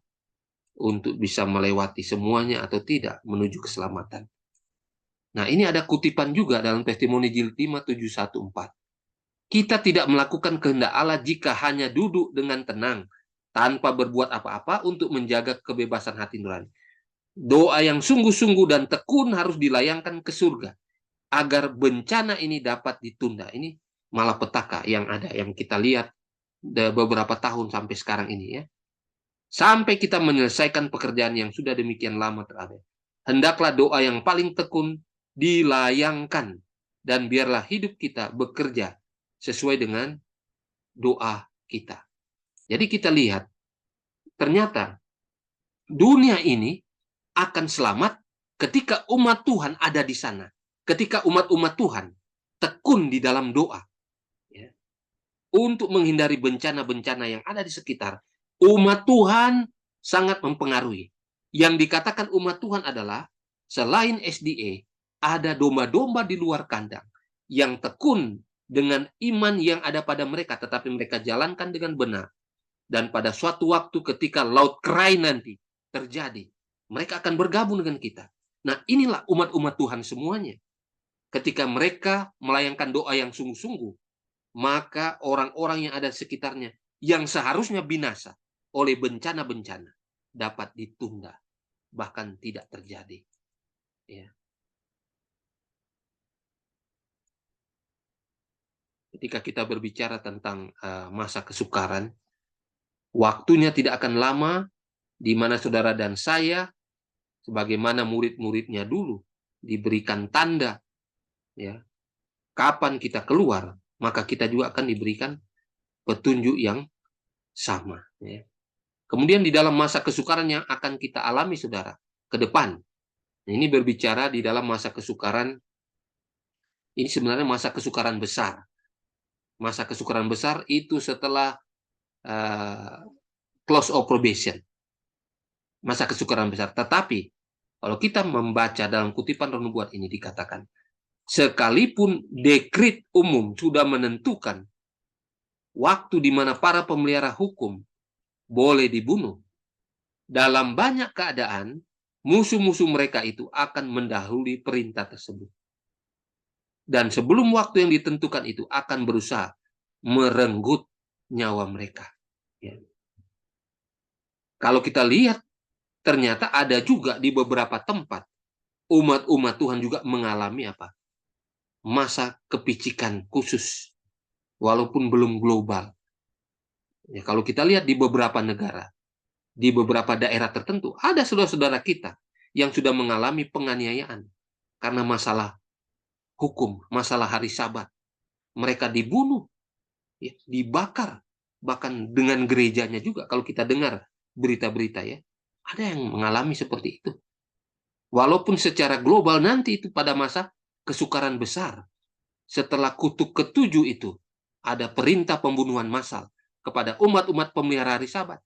untuk bisa melewati semuanya atau tidak menuju keselamatan. Nah, ini ada kutipan juga dalam testimoni Jilid 5 714. Kita tidak melakukan kehendak Allah jika hanya duduk dengan tenang tanpa berbuat apa-apa untuk menjaga kebebasan hati nurani. Doa yang sungguh-sungguh dan tekun harus dilayangkan ke surga agar bencana ini dapat ditunda. Ini malapetaka yang ada, yang kita lihat beberapa tahun sampai sekarang ini ya. Sampai kita menyelesaikan pekerjaan yang sudah demikian lama terada. Hendaklah doa yang paling tekun dilayangkan dan biarlah hidup kita bekerja sesuai dengan doa kita. Jadi kita lihat ternyata dunia ini akan selamat ketika umat Tuhan ada di sana. Ketika umat-umat Tuhan tekun di dalam doa. Ya. Untuk menghindari bencana-bencana yang ada di sekitar. Umat Tuhan sangat mempengaruhi. Yang dikatakan umat Tuhan adalah, selain SDA, ada domba-domba di luar kandang. Yang tekun dengan iman yang ada pada mereka. Tetapi mereka jalankan dengan benar. Dan pada suatu waktu ketika loud cry nanti terjadi, mereka akan bergabung dengan kita. Nah, inilah umat-umat Tuhan semuanya. Ketika mereka melayangkan doa yang sungguh-sungguh, maka orang-orang yang ada di sekitarnya yang seharusnya binasa oleh bencana-bencana dapat ditunda, bahkan tidak terjadi. Ya. Ketika kita berbicara tentang masa kesukaran, waktunya tidak akan lama di mana saudara dan saya sebagaimana murid-muridnya dulu diberikan tanda ya kapan kita keluar, maka kita juga akan diberikan petunjuk yang sama ya. Kemudian di dalam masa kesukaran yang akan kita alami saudara ke depan, ini berbicara di dalam masa kesukaran, ini sebenarnya masa kesukaran besar. Masa kesukaran besar itu setelah close of probation, masa kesukaran besar. Tetapi kalau kita membaca dalam kutipan Roh Nubuat ini dikatakan, sekalipun dekret umum sudah menentukan waktu di mana para pemelihara hukum boleh dibunuh, dalam banyak keadaan musuh-musuh mereka itu akan mendahului perintah tersebut. Dan sebelum waktu yang ditentukan itu akan berusaha merenggut nyawa mereka. Ya. Kalau kita lihat, ternyata ada juga di beberapa tempat umat-umat Tuhan juga mengalami apa? Masa kepicikan khusus, walaupun belum global. Ya, kalau kita lihat di beberapa negara, di beberapa daerah tertentu, ada saudara-saudara kita yang sudah mengalami penganiayaan karena masalah hukum, masalah hari Sabat. Mereka dibunuh, ya, dibakar, bahkan dengan gerejanya juga. Kalau kita dengar berita-berita ya, ada yang mengalami seperti itu. Walaupun secara global nanti itu pada masa kesukaran besar, setelah kutuk ketujuh itu, ada perintah pembunuhan massal kepada umat-umat pemelihara hari Sabat.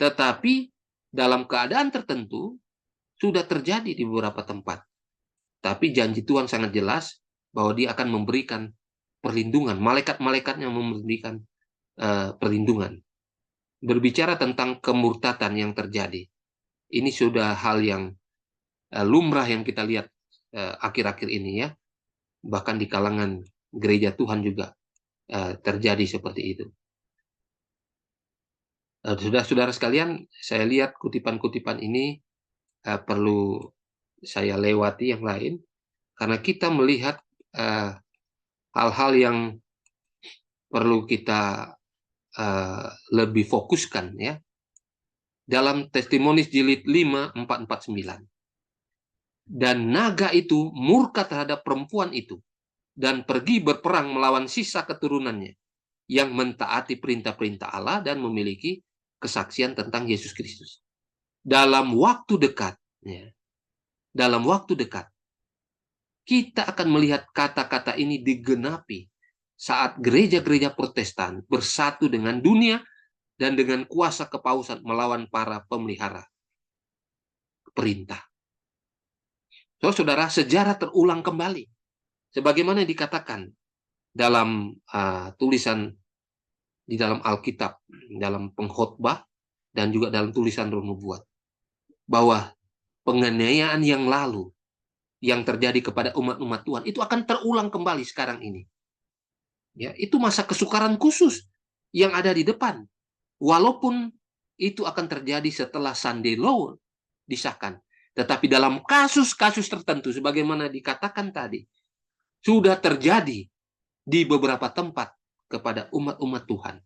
Tetapi dalam keadaan tertentu sudah terjadi di beberapa tempat. Tapi janji Tuhan sangat jelas bahwa Dia akan memberikan perlindungan. Malaikat-malaikatnya memberikan perlindungan. Berbicara tentang kemurtatan yang terjadi. Ini sudah hal yang lumrah yang kita lihat akhir-akhir ini ya. Bahkan di kalangan gereja Tuhan juga terjadi seperti itu. Saudara-saudara sekalian, saya lihat kutipan-kutipan ini perlu saya lewati yang lain, karena kita melihat hal-hal yang perlu kita lebih fokuskan ya. Dalam Testimonies jilid 5, 449. Dan naga itu murka terhadap perempuan itu, dan pergi berperang melawan sisa keturunannya, yang mentaati perintah-perintah Allah dan memiliki kesaksian tentang Yesus Kristus. Dalam waktu dekat, ya, dalam waktu dekat, kita akan melihat kata-kata ini digenapi saat gereja-gereja Protestan bersatu dengan dunia dan dengan kuasa kepausan melawan para pemelihara perintah. Saudara, sejarah terulang kembali. Sebagaimana dikatakan dalam tulisan di dalam Alkitab, dalam pengkhotbah, dan juga dalam tulisan Roh Nubuat, bahwa penganiayaan yang lalu yang terjadi kepada umat-umat Tuhan itu akan terulang kembali sekarang ini. Ya, itu masa kesukaran khusus yang ada di depan. Walaupun itu akan terjadi setelah Sunday Law disahkan. Tetapi dalam kasus-kasus tertentu, sebagaimana dikatakan tadi, sudah terjadi di beberapa tempat kepada umat-umat Tuhan.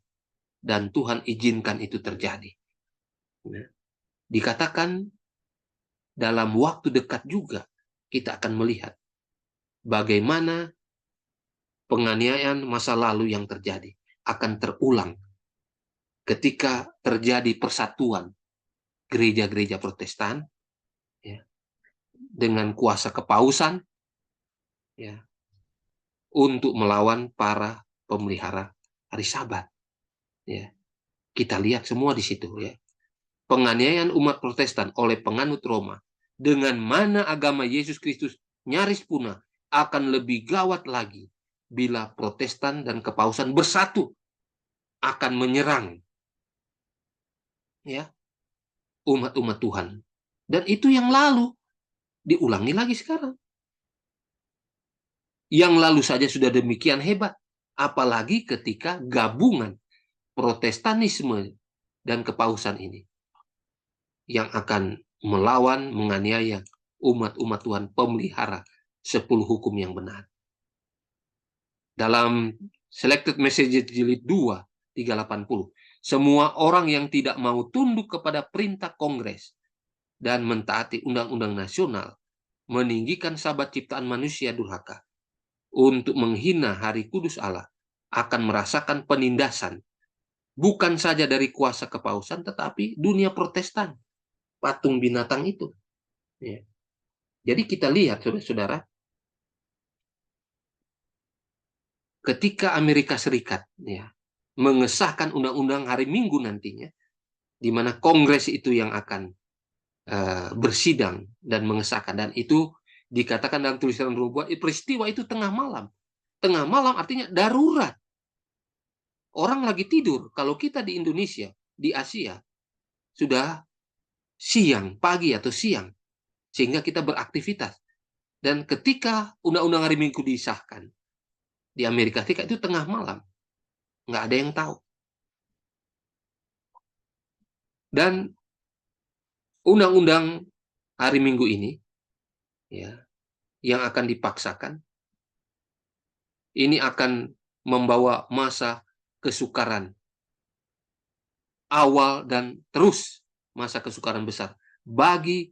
Dan Tuhan izinkan itu terjadi. Nah, dikatakan dalam waktu dekat juga kita akan melihat bagaimana penganiayaan masa lalu yang terjadi akan terulang ketika terjadi persatuan gereja-gereja Protestan ya, dengan kuasa kepausan ya, untuk melawan para pemelihara hari Sabat. Ya, kita lihat semua di situ ya. Penganiayaan umat Protestan oleh penganut Roma, dengan mana agama Yesus Kristus nyaris punah, akan lebih gawat lagi bila Protestan dan kepausan bersatu akan menyerang ya umat-umat Tuhan. Dan itu yang lalu diulangi lagi sekarang. Yang lalu saja sudah demikian hebat, apalagi ketika gabungan Protestanisme dan kepausan ini yang akan melawan, menganiaya umat-umat Tuhan pemelihara 10 hukum yang benar. Dalam Selected Messages jilid 2, 380, semua orang yang tidak mau tunduk kepada perintah Kongres dan mentaati undang-undang nasional, meninggikan Sabat ciptaan manusia durhaka, untuk menghina hari kudus Allah, akan merasakan penindasan, bukan saja dari kuasa kepausan, tetapi dunia Protestan, patung binatang itu. Ya. Jadi kita lihat, saudara-saudara, ketika Amerika Serikat ya, mengesahkan undang-undang hari Minggu nantinya, di mana Kongres itu yang akan bersidang dan mengesahkan, dan itu dikatakan dalam tulisan Nubuat, peristiwa itu tengah malam. Tengah malam artinya darurat. Orang lagi tidur. Kalau kita di Indonesia, di Asia, sudah siang, pagi atau siang. Sehingga kita beraktivitas. Dan ketika undang-undang hari Minggu disahkan, di Amerika Serikat itu tengah malam. Nggak ada yang tahu. Dan undang-undang hari Minggu ini, ya, yang akan dipaksakan, ini akan membawa masa kesukaran awal dan terus masa kesukaran besar bagi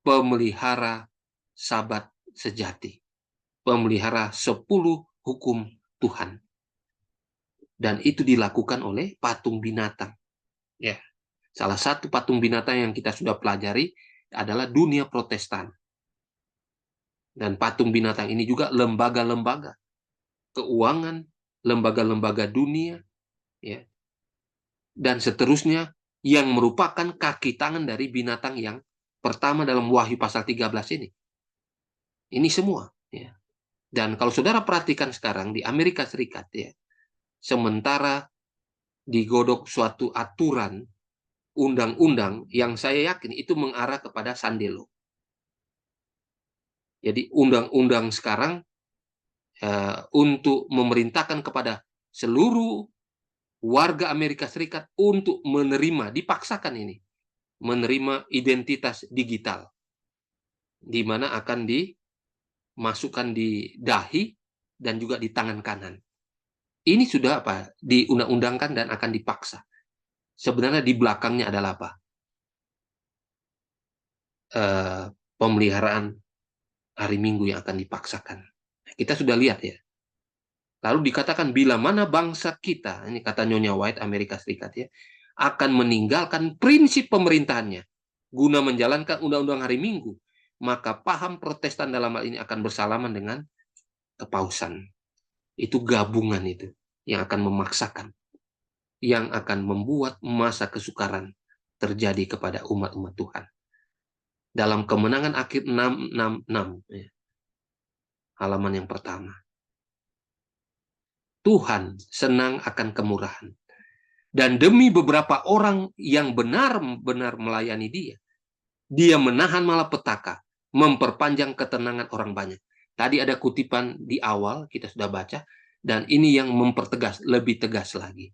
pemelihara Sabat sejati, pemelihara 10 hukum Tuhan. Dan itu dilakukan oleh patung binatang. Ya, salah satu patung binatang yang kita sudah pelajari adalah dunia Protestan. Dan patung binatang ini juga lembaga-lembaga keuangan, lembaga-lembaga dunia, ya, dan seterusnya, yang merupakan kaki tangan dari binatang yang pertama dalam Wahyu pasal 13 ini. Ini semua. Ya. Dan kalau saudara perhatikan sekarang di Amerika Serikat, ya, sementara digodok suatu aturan undang-undang yang saya yakin itu mengarah kepada Sunday Law. Jadi undang-undang sekarang untuk memerintahkan kepada seluruh warga Amerika Serikat untuk menerima, dipaksakan ini, menerima identitas digital, di mana akan dimasukkan di dahi dan juga di tangan kanan. Ini sudah diundang-undangkan dan akan dipaksa. Sebenarnya di belakangnya adalah apa? Pemeliharaan hari Minggu yang akan dipaksakan. Kita sudah lihat ya. Lalu dikatakan bila mana bangsa kita, ini kata Nyonya White Amerika Serikat ya, akan meninggalkan prinsip pemerintahannya guna menjalankan undang-undang hari Minggu, maka paham Protestan dalam hal ini akan bersalaman dengan kepausan. Itu gabungan itu yang akan memaksakan, yang akan membuat masa kesukaran terjadi kepada umat-umat Tuhan. Dalam Kemenangan akhir 666, ya, halaman yang pertama. Tuhan senang akan kemurahan. Dan demi beberapa orang yang benar-benar melayani dia, dia menahan malapetaka, memperpanjang ketenangan orang banyak. Tadi ada kutipan di awal, kita sudah baca, dan ini yang mempertegas, lebih tegas lagi.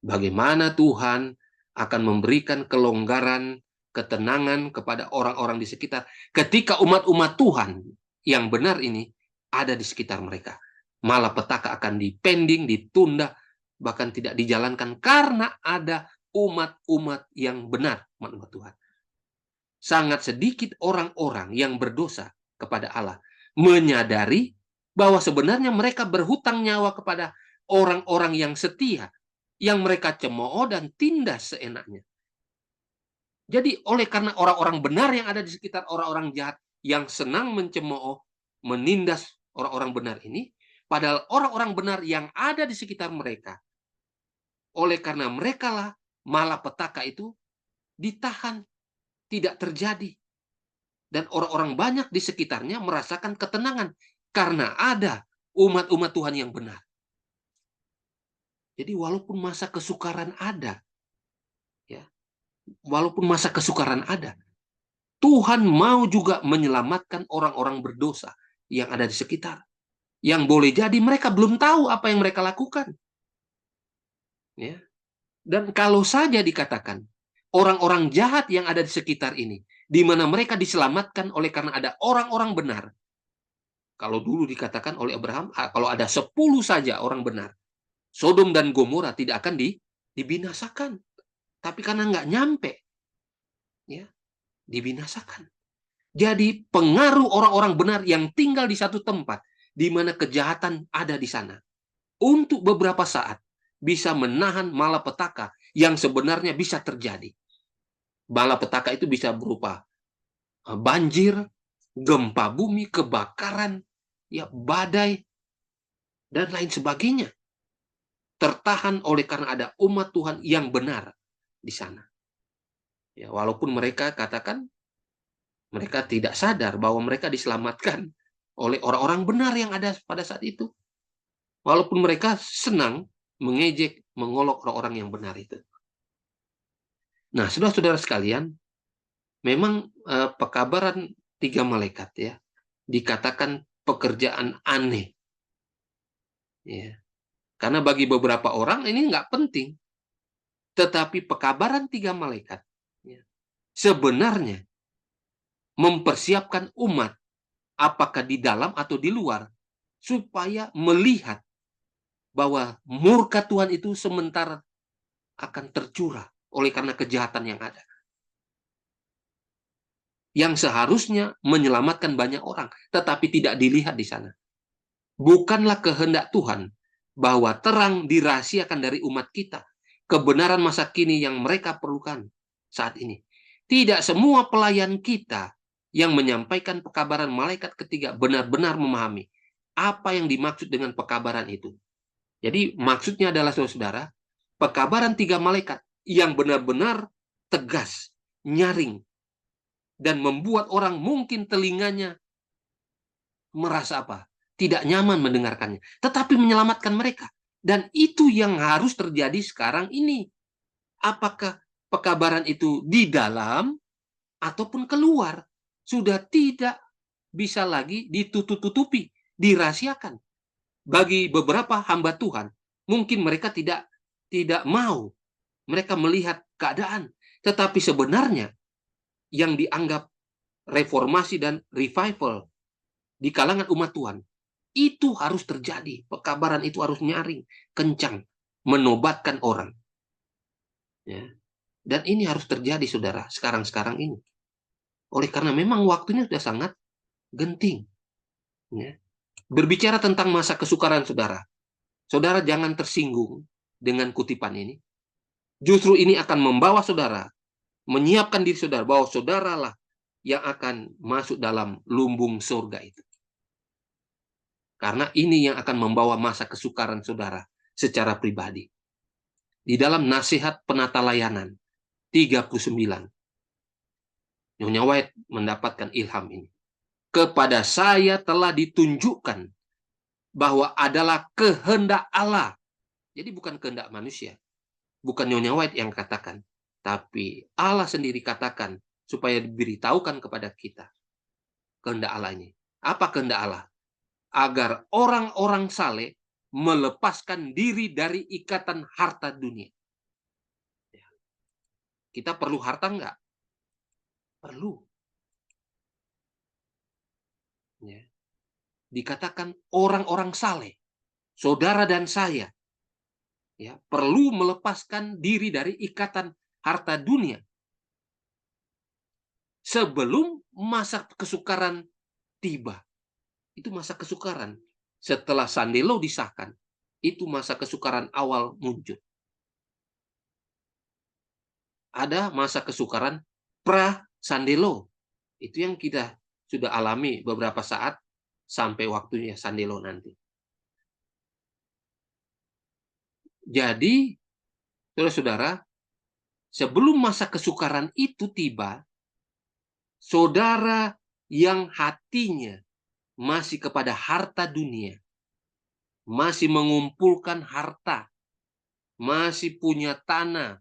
Bagaimana Tuhan akan memberikan kelonggaran, ketenangan kepada orang-orang di sekitar, ketika umat-umat Tuhan yang benar ini ada di sekitar mereka. Malapetaka akan dipending, ditunda, bahkan tidak dijalankan karena ada umat-umat yang benar, umat-umat Tuhan. Sangat sedikit orang-orang yang berdosa kepada Allah menyadari bahwa sebenarnya mereka berhutang nyawa kepada orang-orang yang setia, yang mereka cemooh dan tindas seenaknya. Jadi oleh karena orang-orang benar yang ada di sekitar orang-orang jahat yang senang mencemooh, menindas orang-orang benar ini, padahal orang-orang benar yang ada di sekitar mereka, oleh karena mereka lah malapetaka itu ditahan, tidak terjadi. Dan orang-orang banyak di sekitarnya merasakan ketenangan karena ada umat-umat Tuhan yang benar. Jadi walaupun masa kesukaran ada, ya, walaupun masa kesukaran ada, Tuhan mau juga menyelamatkan orang-orang berdosa yang ada di sekitar. Yang boleh jadi mereka belum tahu apa yang mereka lakukan. Ya. Dan kalau saja dikatakan orang-orang jahat yang ada di sekitar ini, di mana mereka diselamatkan oleh karena ada orang-orang benar. Kalau dulu dikatakan oleh Abraham, kalau ada 10 saja orang benar, Sodom dan Gomora tidak akan dibinasakan. Tapi karena nggak nyampe, ya, dibinasakan. Jadi pengaruh orang-orang benar yang tinggal di satu tempat, di mana kejahatan ada di sana, untuk beberapa saat bisa menahan malapetaka yang sebenarnya bisa terjadi. Malapetaka itu bisa berupa banjir, gempa bumi, kebakaran, ya, badai, dan lain sebagainya. Tertahan oleh karena ada umat Tuhan yang benar di sana. Ya, walaupun mereka katakan mereka tidak sadar bahwa mereka diselamatkan oleh orang-orang benar yang ada pada saat itu. Walaupun mereka senang mengejek, mengolok orang-orang yang benar itu. Nah, saudara-saudara sekalian, memang pekabaran 3 malaikat ya dikatakan pekerjaan aneh. Ya. Karena bagi beberapa orang ini nggak penting. Tetapi pekabaran 3 malaikat ya, sebenarnya mempersiapkan umat, apakah di dalam atau di luar, supaya melihat bahwa murka Tuhan itu sementara akan tercurah oleh karena kejahatan yang ada. Yang seharusnya menyelamatkan banyak orang, tetapi tidak dilihat di sana. Bukanlah kehendak Tuhan bahwa terang dirahasiakan dari umat kita, kebenaran masa kini yang mereka perlukan saat ini. Tidak semua pelayan kita yang menyampaikan pekabaran malaikat ketiga benar-benar memahami apa yang dimaksud dengan pekabaran itu. Jadi maksudnya adalah, saudara, pekabaran 3 malaikat yang benar-benar tegas, nyaring, dan membuat orang mungkin telinganya merasa apa? Tidak nyaman mendengarkannya, tetapi menyelamatkan mereka. Dan itu yang harus terjadi sekarang ini. Apakah pekabaran itu di dalam ataupun keluar? Sudah tidak bisa lagi ditutup-tutupi, dirahasiakan. Bagi beberapa hamba Tuhan, mungkin mereka tidak mau mereka melihat keadaan, tetapi sebenarnya yang dianggap reformasi dan revival di kalangan umat Tuhan itu harus terjadi. Pekabaran itu harus nyaring, kencang, menobatkan orang. Ya. Dan ini harus terjadi, saudara, sekarang ini. Oleh karena memang waktunya sudah sangat genting. Ya. Berbicara tentang masa kesukaran, saudara, saudara jangan tersinggung dengan kutipan ini. Justru ini akan membawa saudara, menyiapkan diri saudara, bahwa saudaralah yang akan masuk dalam lumbung surga itu. Karena ini yang akan membawa masa kesukaran saudara secara pribadi. Di dalam nasihat penata layanan 39, Nyonya White mendapatkan ilham ini. Kepada saya telah ditunjukkan bahwa adalah kehendak Allah. Jadi bukan kehendak manusia. Bukan Nyonya White yang katakan. Tapi Allah sendiri katakan supaya diberitahukan kepada kita. Kehendak Allah ini. Apa kehendak Allah? Agar orang-orang saleh melepaskan diri dari ikatan harta dunia. Kita perlu harta enggak? Perlu. Ya. Dikatakan orang-orang saleh, saudara dan saya, ya, perlu melepaskan diri dari ikatan harta dunia sebelum masa kesukaran tiba. Itu masa kesukaran. Setelah Sandelo disahkan, itu masa kesukaran awal muncul. Ada masa kesukaran pra-Sandelo. Itu yang kita sudah alami beberapa saat sampai waktunya Sandelo nanti. Jadi, saudara-saudara, sebelum masa kesukaran itu tiba, saudara yang hatinya masih kepada harta dunia, masih mengumpulkan harta, masih punya tanah,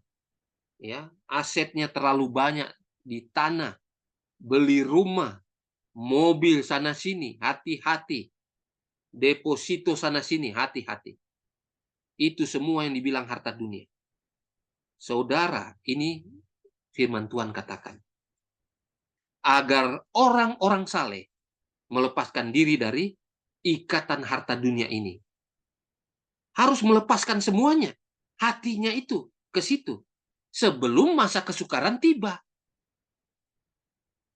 ya, asetnya terlalu banyak di tanah, beli rumah, mobil sana sini, hati-hati. Deposito sana sini, hati-hati. Itu semua yang dibilang harta dunia. Saudara, ini firman Tuhan katakan. Agar orang-orang saleh melepaskan diri dari ikatan harta dunia ini. Harus melepaskan semuanya. Hatinya itu ke situ. Sebelum masa kesukaran tiba.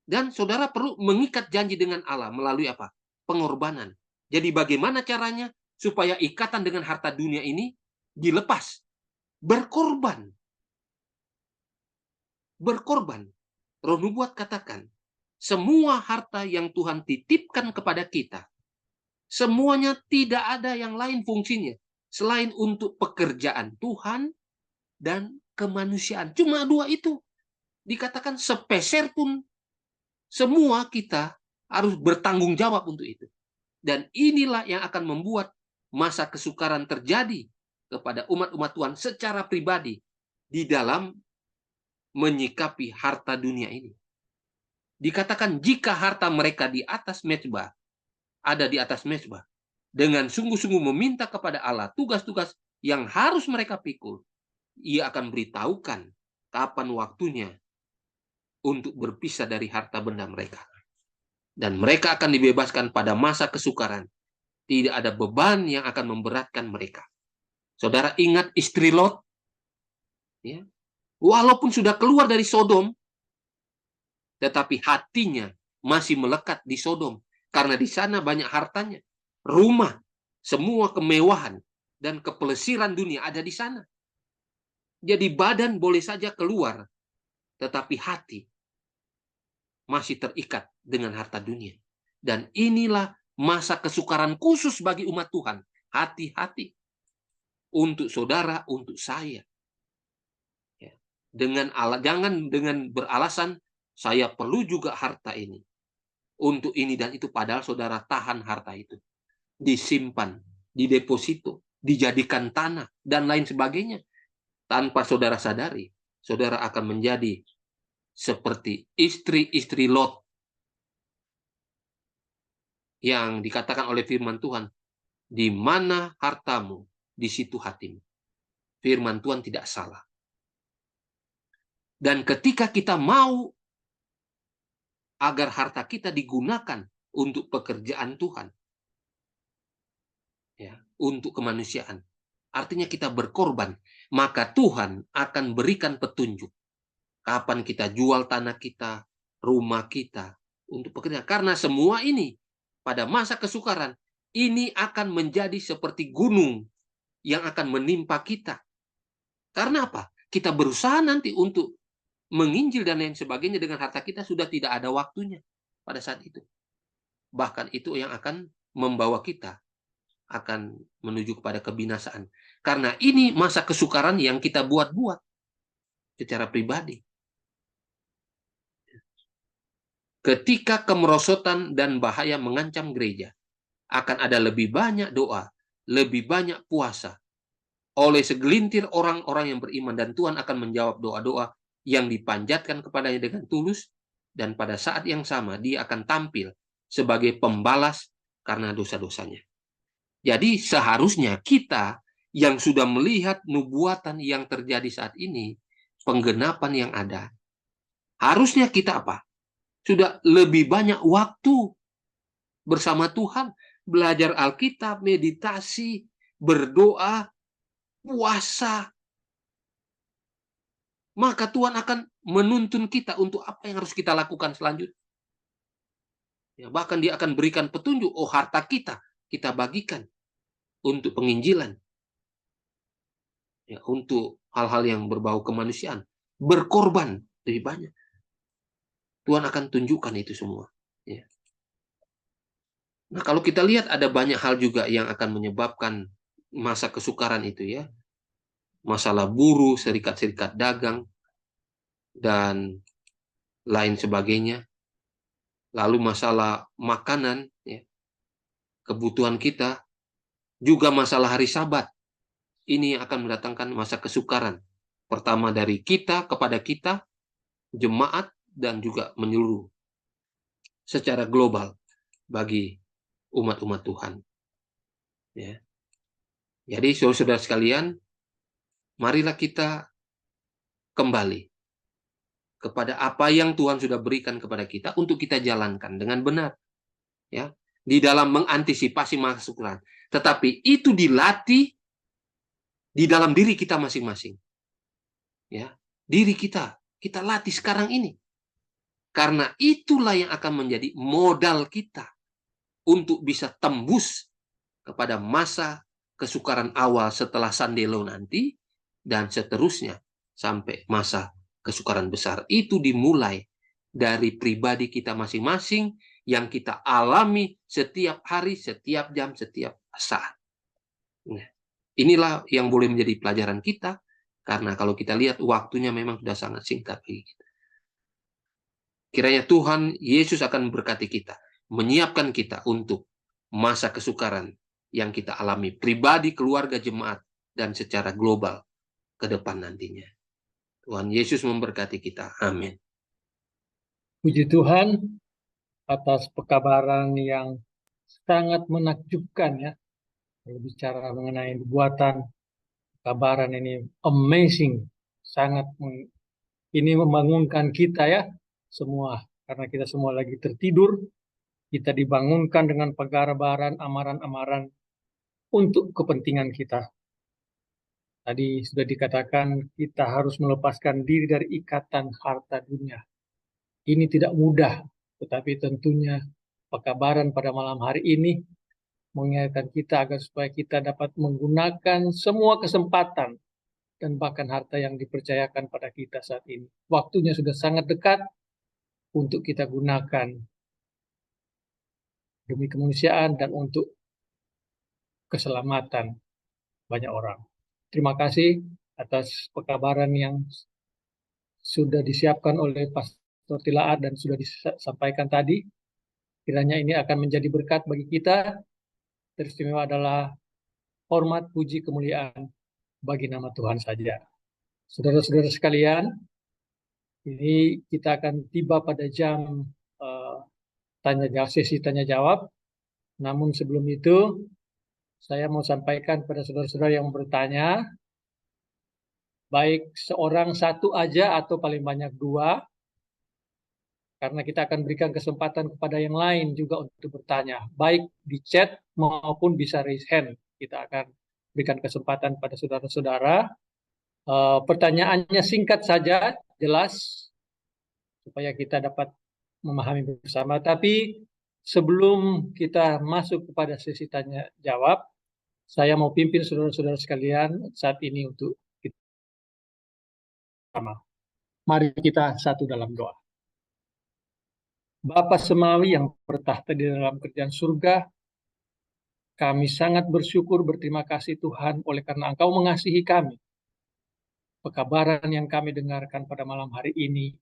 Dan saudara perlu mengikat janji dengan Allah melalui apa? Pengorbanan. Jadi bagaimana caranya supaya ikatan dengan harta dunia ini dilepas? Berkorban. Berkorban. Roh Nubuat katakan, semua harta yang Tuhan titipkan kepada kita, semuanya tidak ada yang lain fungsinya selain untuk pekerjaan Tuhan dan kemanusiaan. Cuma dua itu. Dikatakan sepeser pun semua kita harus bertanggung jawab untuk itu. Dan inilah yang akan membuat masa kesukaran terjadi kepada umat-umat Tuhan secara pribadi di dalam menyikapi harta dunia ini. Dikatakan jika harta mereka di atas mezbah, ada di atas mezbah, dengan sungguh-sungguh meminta kepada Allah tugas-tugas yang harus mereka pikul, Ia akan beritahukan kapan waktunya untuk berpisah dari harta benda mereka. Dan mereka akan dibebaskan pada masa kesukaran. Tidak ada beban yang akan memberatkan mereka. Saudara ingat istri Lot? Ya. Walaupun sudah keluar dari Sodom, tetapi hatinya masih melekat di Sodom. Karena di sana banyak hartanya. Rumah, semua kemewahan, dan kepelesiran dunia ada di sana. Jadi badan boleh saja keluar, tetapi hati masih terikat dengan harta dunia. Dan inilah masa kesukaran khusus bagi umat Tuhan. Hati-hati. Untuk saudara, untuk saya. Ya. Jangan dengan beralasan, saya perlu juga harta ini. Untuk ini dan itu, padahal saudara tahan harta itu. Disimpan, dideposito, dijadikan tanah, dan lain sebagainya. Tanpa saudara sadari, saudara akan menjadi seperti istri-istri Lot. yang dikatakan oleh firman Tuhan, di mana hartamu, di situ hatimu. Firman Tuhan tidak salah. Dan ketika kita mau agar harta kita digunakan untuk pekerjaan Tuhan, ya, untuk kemanusiaan, artinya kita berkorban, maka Tuhan akan berikan petunjuk kapan kita jual tanah kita, rumah kita untuk pekerjaan. Karena semua ini pada masa kesukaran ini akan menjadi seperti gunung yang akan menimpa kita. Karena apa? Kita berusaha nanti untuk menginjil dan lain sebagainya dengan harta kita, sudah tidak ada waktunya pada saat itu. Bahkan itu yang akan membawa kita akan menuju kepada kebinasaan. Karena ini masa kesukaran yang kita buat-buat secara pribadi. Ketika kemerosotan dan bahaya mengancam gereja, akan ada lebih banyak doa, lebih banyak puasa oleh segelintir orang-orang yang beriman, dan Tuhan akan menjawab doa-doa yang dipanjatkan kepadanya dengan tulus, dan pada saat yang sama dia akan tampil sebagai pembalas karena dosa-dosanya. Jadi seharusnya kita yang sudah melihat nubuatan yang terjadi saat ini, penggenapan yang ada, harusnya kita apa? Sudah lebih banyak waktu bersama Tuhan, belajar Alkitab, meditasi, berdoa, puasa. Maka Tuhan akan menuntun kita untuk apa yang harus kita lakukan selanjutnya. Ya, bahkan dia akan berikan petunjuk, oh harta kita bagikan untuk penginjilan. Ya, untuk hal-hal yang berbau kemanusiaan. Berkorban lebih banyak. Tuhan akan tunjukkan itu semua. Ya. Nah, kalau kita lihat ada banyak hal juga yang akan menyebabkan masa kesukaran itu, ya. Masalah buruh, serikat-serikat dagang, dan lain sebagainya. Lalu masalah makanan, ya, kebutuhan kita, juga masalah hari Sabat. Ini akan mendatangkan masa kesukaran. Pertama dari kita kepada kita, jemaat, dan juga menyeluruh secara global bagi umat-umat Tuhan. Ya. Jadi saudara-saudara sekalian, marilah kita kembali kepada apa yang Tuhan sudah berikan kepada kita untuk kita jalankan dengan benar, ya, di dalam mengantisipasi masa kesukaran. Tetapi itu dilatih di dalam diri kita masing-masing, ya, diri kita latih sekarang ini, karena itulah yang akan menjadi modal kita untuk bisa tembus kepada masa kesukaran awal setelah Sandelo nanti, dan seterusnya sampai masa kesukaran besar. Itu dimulai dari pribadi kita masing-masing yang kita alami setiap hari, setiap jam, setiap saat. Nah, inilah yang boleh menjadi pelajaran kita, karena kalau kita lihat waktunya memang sudah sangat singkat bagi kita. Kiranya Tuhan Yesus akan memberkati kita, menyiapkan kita untuk masa kesukaran yang kita alami pribadi, keluarga, jemaat, dan secara global ke depan nantinya. Tuhan Yesus memberkati kita. Amin. Puji Tuhan atas pekabaran yang sangat menakjubkan, ya. Kalau bicara mengenai buatan, kabaran ini amazing, sangat ini membangunkan kita, ya, semua, karena kita semua lagi tertidur. Kita dibangunkan dengan pekabaran, amaran-amaran untuk kepentingan kita. Tadi sudah dikatakan kita harus melepaskan diri dari ikatan harta dunia. Ini tidak mudah, tetapi tentunya pekabaran pada malam hari ini mengingatkan kita agar supaya kita dapat menggunakan semua kesempatan dan bahkan harta yang dipercayakan pada kita saat ini. Waktunya sudah sangat dekat untuk kita gunakan demi kemanusiaan dan untuk keselamatan banyak orang. Terima kasih atas pekabaran yang sudah disiapkan oleh Pastor Tilaar dan sudah disampaikan tadi. Kiranya ini akan menjadi berkat bagi kita. Teristimewa adalah hormat, puji, kemuliaan bagi nama Tuhan saja. Saudara-saudara sekalian, ini kita akan tiba pada jam sesi tanya jawab. Namun sebelum itu, saya mau sampaikan kepada saudara-saudara yang bertanya, baik seorang satu aja atau paling banyak dua, karena kita akan berikan kesempatan kepada yang lain juga untuk bertanya, baik di chat maupun bisa raise hand. Kita akan berikan kesempatan pada saudara-saudara. Pertanyaannya singkat saja, jelas, supaya kita dapat memahami bersama. Tapi sebelum kita masuk kepada sesi tanya jawab, saya mau pimpin saudara-saudara sekalian saat ini untuk kita sama. Mari kita satu dalam doa. Bapa Semawi yang bertahta di dalam kerajaan surga, kami sangat bersyukur, berterima kasih Tuhan oleh karena Engkau mengasihi kami. Pekabaran yang kami dengarkan pada malam hari ini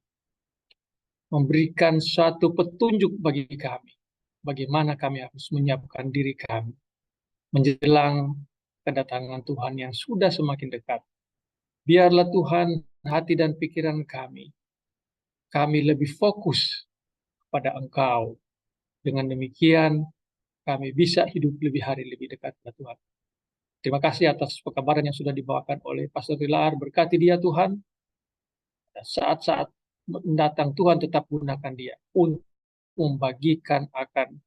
memberikan suatu petunjuk bagi kami. Bagaimana kami harus menyiapkan diri kami menjelang kedatangan Tuhan yang sudah semakin dekat. Biarlah Tuhan hati dan pikiran kami lebih fokus pada Engkau. Dengan demikian kami bisa hidup lebih hari lebih dekat dengan Tuhan. Terima kasih atas pekabaran yang sudah dibawakan oleh Pastor Tilaar. Berkati dia Tuhan. Saat-saat mendatang Tuhan tetap gunakan dia untuk membagikan akan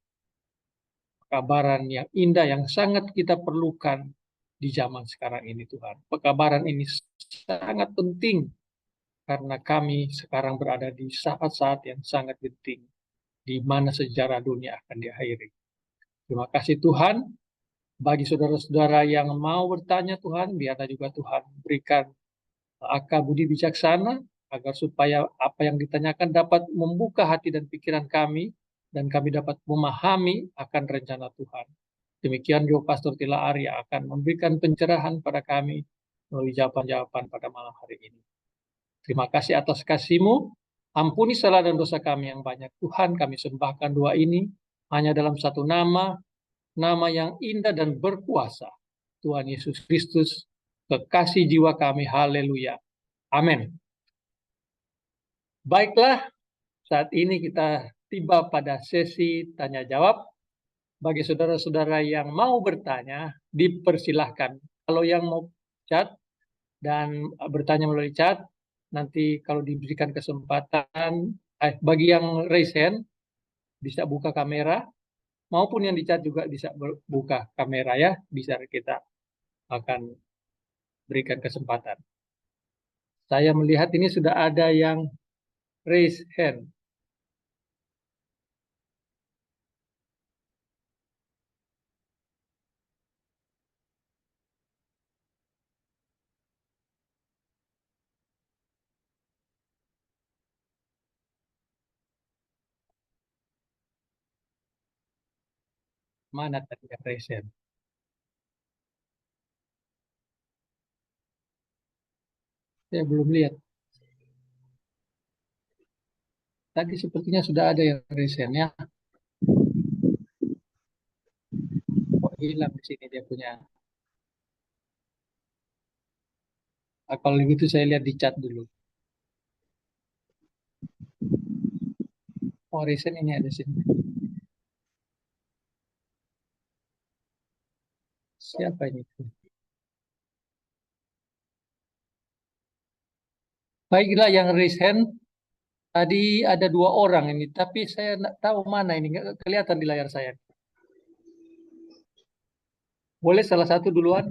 pekabaran yang indah yang sangat kita perlukan di zaman sekarang ini Tuhan. Pekabaran ini sangat penting karena kami sekarang berada di saat-saat yang sangat penting di mana sejarah dunia akan diakhiri. Terima kasih Tuhan. Bagi saudara-saudara yang mau bertanya Tuhan, biarlah juga Tuhan berikan akal budi bijaksana agar supaya apa yang ditanyakan dapat membuka hati dan pikiran kami dan kami dapat memahami akan rencana Tuhan. Demikian juga Pastor Tilaar yang akan memberikan pencerahan pada kami melalui jawaban-jawaban pada malam hari ini. Terima kasih atas kasih-Mu. Ampuni salah dan dosa kami yang banyak. Tuhan, kami sembahkan doa ini hanya dalam satu nama yang indah dan berkuasa. Tuhan Yesus Kristus, kekasih jiwa kami. Haleluya. Amin. Baiklah, saat ini kita tiba pada sesi tanya jawab. Bagi saudara-saudara yang mau bertanya, dipersilahkan. Kalau yang mau chat dan bertanya melalui chat, nanti kalau diberikan kesempatan, bagi yang raise hand, bisa buka kamera, maupun yang di chat juga bisa buka kamera ya, bisa kita akan berikan kesempatan. Saya melihat ini sudah ada yang raise hand. Mana tadi yang raise hand? Saya belum lihat. Tadi sepertinya sudah ada yang raise hand ya. Kok hilang di sini dia punya. Kalau begitu saya lihat di chat dulu. Oh, raise hand ini ada sini. Siapa ini? Baiklah yang raise hand. Tadi ada 2 orang ini, tapi saya tidak tahu mana ini, nggak kelihatan di layar saya. Boleh salah satu duluan?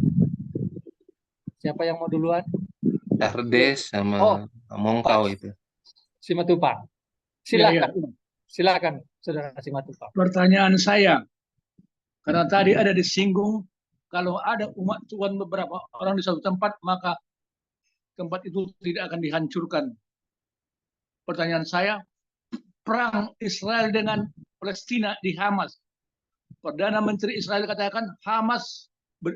Siapa yang mau duluan? Dardes sama Mongkau itu. Simatupang. Silakan. Silakan, Saudara Simatupang. Pertanyaan saya, karena tadi ada disinggung, kalau ada umat Tuhan beberapa orang di satu tempat, maka tempat itu tidak akan dihancurkan. Pertanyaan saya, perang Israel dengan Palestina di Hamas. Perdana Menteri Israel katakan Hamas,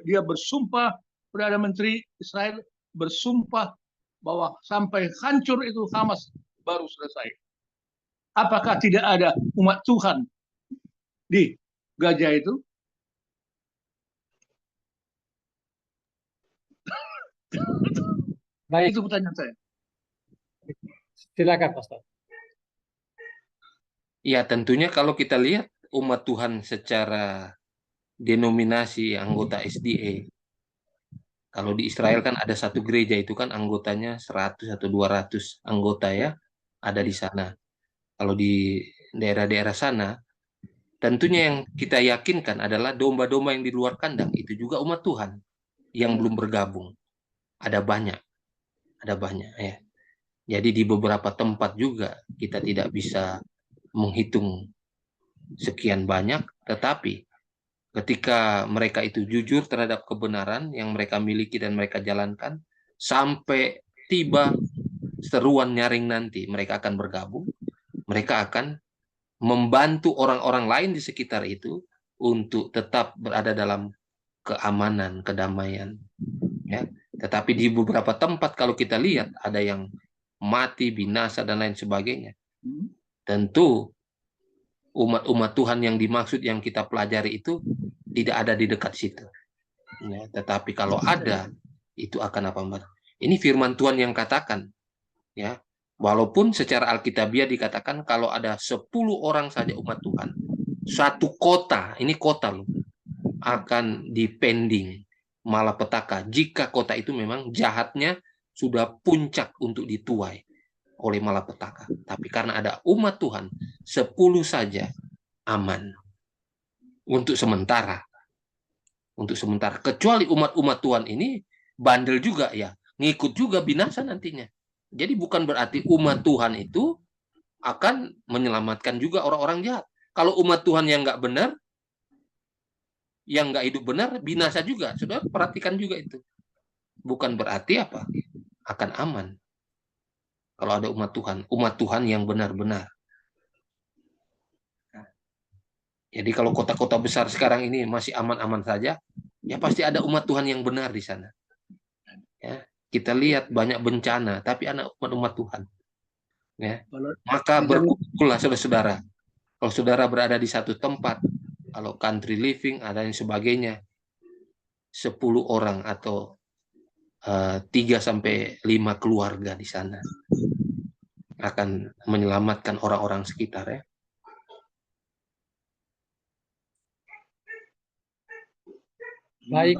dia bersumpah, Perdana Menteri Israel bersumpah bahwa sampai hancur itu Hamas baru selesai. Apakah tidak ada umat Tuhan di Gaza itu? Baik, Itu pertanyaan saya. silakan Pastor. Ya, tentunya kalau kita lihat umat Tuhan secara denominasi anggota SDA. Kalau di Israel kan ada satu gereja itu kan anggotanya 100 atau 200 anggota ya, ada di sana. Kalau di daerah-daerah sana, tentunya yang kita yakinkan adalah domba-domba yang di luar kandang itu juga umat Tuhan yang belum bergabung. Ada banyak ya. Jadi di beberapa tempat juga kita tidak bisa menghitung sekian banyak, tetapi ketika mereka itu jujur terhadap kebenaran yang mereka miliki dan mereka jalankan, sampai tiba seruan nyaring nanti mereka akan bergabung, mereka akan membantu orang-orang lain di sekitar itu untuk tetap berada dalam keamanan, kedamaian. Ya. Tetapi di beberapa tempat kalau kita lihat ada yang mati, binasa, dan lain sebagainya. Tentu umat-umat Tuhan yang dimaksud yang kita pelajari itu tidak ada di dekat situ. Ya, tetapi kalau ada, itu akan apa, Mbak? Ini firman Tuhan yang katakan. Ya, walaupun secara Alkitabiah dikatakan kalau ada 10 orang saja umat Tuhan, satu kota, ini kota loh, akan dipending malapetaka jika kota itu memang jahatnya sudah puncak untuk dituai oleh malapetaka. Tapi karena ada umat Tuhan, 10 saja aman untuk sementara. Untuk sementara. Kecuali umat-umat Tuhan ini bandel juga ya, ngikut juga binasa nantinya. Jadi bukan berarti umat Tuhan itu akan menyelamatkan juga orang-orang jahat. Kalau umat Tuhan yang nggak benar, yang nggak hidup benar, binasa juga. Saudara perhatikan juga itu. Bukan berarti apa? Akan aman. Kalau ada umat Tuhan yang benar-benar. Jadi kalau kota-kota besar sekarang ini masih aman-aman saja, ya pasti ada umat Tuhan yang benar di sana. Ya, kita lihat banyak bencana, tapi anak umat Tuhan. Ya, maka berkumpullah saudara-saudara. Kalau saudara berada di satu tempat, kalau country living ada yang sebagainya, 10 orang atau 3-5 keluarga di sana akan menyelamatkan orang-orang sekitar ya. Baik,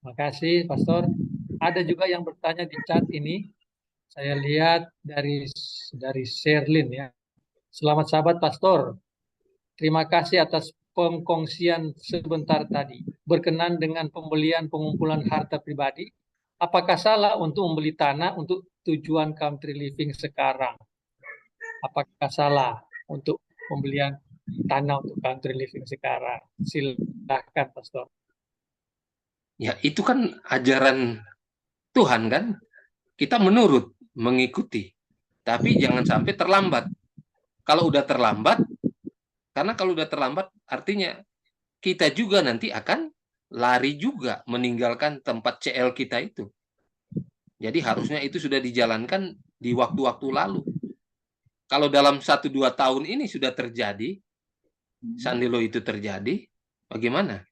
makasih Pastor. Ada juga yang bertanya di chat ini. Saya lihat dari Sherlyn ya. Selamat sahabat Pastor. Terima kasih atas pengkongsian sebentar tadi. Berkenan dengan pembelian pengumpulan harta pribadi. Apakah salah untuk membeli tanah untuk tujuan country living sekarang? Apakah salah untuk pembelian tanah untuk country living sekarang? Silakan Pastor. Ya, itu kan ajaran Tuhan kan? Kita menurut, mengikuti. Tapi jangan sampai terlambat. Kalau udah terlambat, karena kalau udah terlambat artinya kita juga nanti akan lari juga meninggalkan tempat CL kita itu. Jadi harusnya itu sudah dijalankan di waktu-waktu lalu. Kalau dalam 1-2 tahun ini sudah terjadi, Sandilo itu terjadi, bagaimana?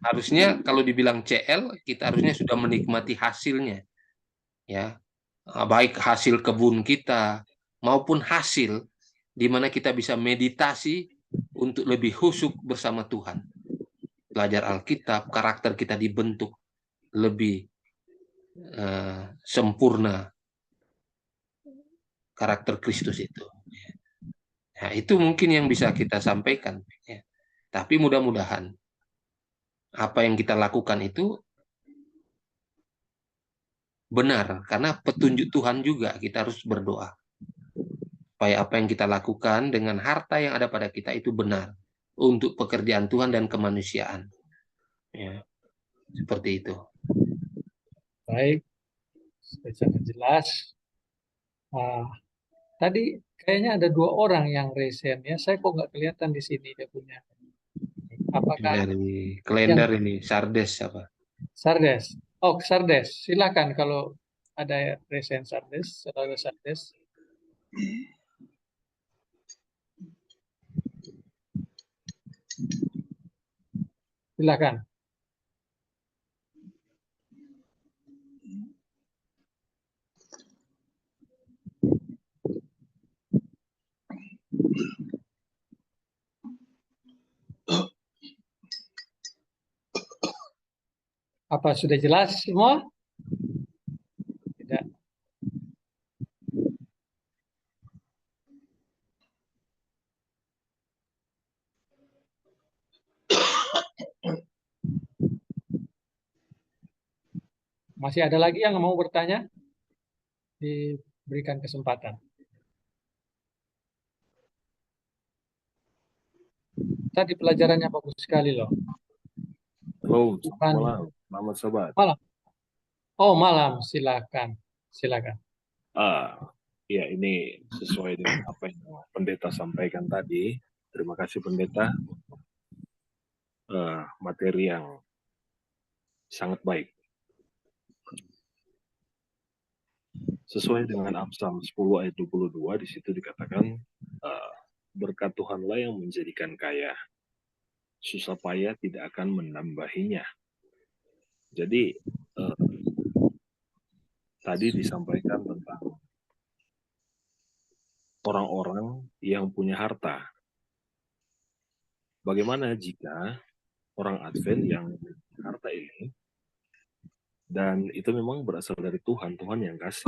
Harusnya kalau dibilang CL, kita harusnya sudah menikmati hasilnya. Ya, baik hasil kebun kita maupun hasil di mana kita bisa meditasi untuk lebih khusyuk bersama Tuhan. Belajar Alkitab, karakter kita dibentuk lebih sempurna karakter Kristus itu. Nah, itu mungkin yang bisa kita sampaikan. Ya. Tapi mudah-mudahan apa yang kita lakukan itu benar, karena petunjuk Tuhan juga kita harus berdoa. Supaya apa yang kita lakukan dengan harta yang ada pada kita itu benar untuk pekerjaan Tuhan dan kemanusiaan. Ya, seperti itu. Baik, sangat jelas. Tadi kayaknya ada 2 orang yang resen ya. Saya kok nggak kelihatan di sini dia punya. Apakah Dari kalender ini Sardes apa? Sardes? Oh, Sardes. Silakan kalau ada resen Sardes, saudara Sardes. Silakan. Apa sudah jelas semua? Tidak. Masih ada lagi yang mau bertanya? Diberikan kesempatan. Tadi pelajarannya bagus sekali loh. Halo, Bukan malam. Selamat sobat. malam. Oh, malam. Silakan. Silakan. Ya ini sesuai dengan apa yang pendeta sampaikan tadi. Terima kasih pendeta. Materi yang sangat baik. Sesuai dengan Amsal 10 ayat 22, di situ dikatakan berkat Tuhanlah yang menjadikan kaya. Susah payah tidak akan menambahinya. Jadi tadi disampaikan tentang orang-orang yang punya harta. Bagaimana jika orang Advent yang memiliki harta ini, dan itu memang berasal dari Tuhan, Tuhan yang kasih.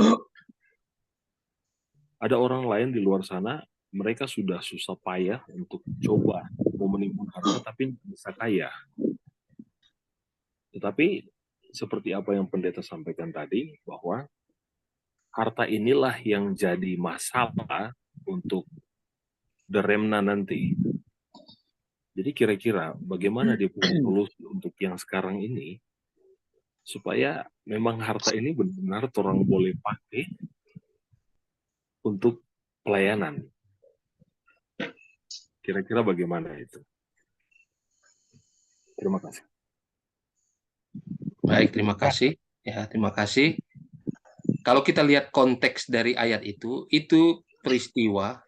Ada orang lain di luar sana, mereka sudah susah payah untuk coba mau menimbun harta, tapi bisa kaya. Tetapi seperti apa yang pendeta sampaikan tadi, bahwa harta inilah yang jadi masalah untuk the remnant nanti. Jadi kira-kira bagaimana dia punya solusi untuk yang sekarang ini, supaya memang harta ini benar-benar orang boleh pakai untuk pelayanan. Kira-kira bagaimana itu? Terima kasih. Baik, terima kasih. Ya, terima kasih. Kalau kita lihat konteks dari ayat itu peristiwa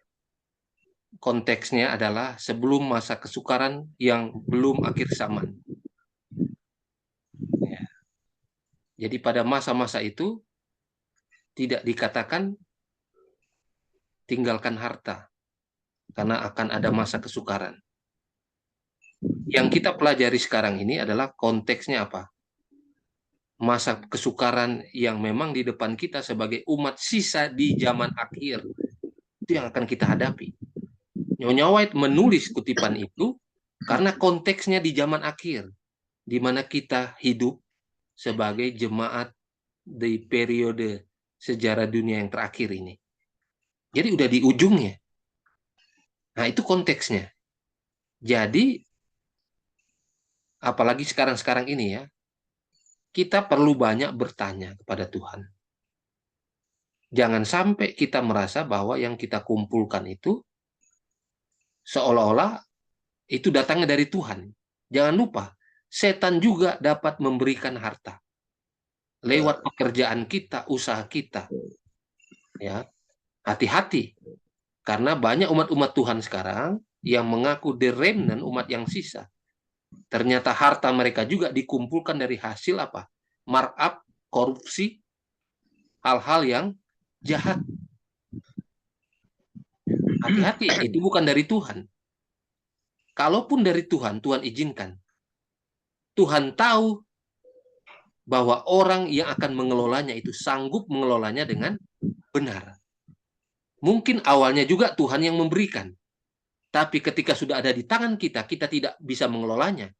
konteksnya adalah sebelum masa kesukaran yang belum akhir zaman. Ya. Jadi pada masa-masa itu tidak dikatakan tinggalkan harta, karena akan ada masa kesukaran. Yang kita pelajari sekarang ini adalah konteksnya apa? Masa kesukaran yang memang di depan kita sebagai umat sisa di zaman akhir. Itu yang akan kita hadapi. Nyonya White menulis kutipan itu karena konteksnya di zaman akhir, di mana kita hidup sebagai jemaat di periode sejarah dunia yang terakhir ini. Jadi udah di ujungnya. Nah, itu konteksnya. Jadi, apalagi sekarang-sekarang ini ya, kita perlu banyak bertanya kepada Tuhan. Jangan sampai kita merasa bahwa yang kita kumpulkan itu seolah-olah itu datangnya dari Tuhan. Jangan lupa, setan juga dapat memberikan harta lewat pekerjaan kita, usaha kita. Ya, hati-hati, karena banyak umat-umat Tuhan sekarang yang mengaku the remnant, umat yang sisa. Ternyata harta mereka juga dikumpulkan dari hasil apa? Markup, korupsi, hal-hal yang jahat. Hati-hati, itu bukan dari Tuhan. Kalaupun dari Tuhan, Tuhan izinkan. Tuhan tahu bahwa orang yang akan mengelolanya itu sanggup mengelolanya dengan benar. Mungkin awalnya juga Tuhan yang memberikan. Tapi ketika sudah ada di tangan kita, kita tidak bisa mengelolanya.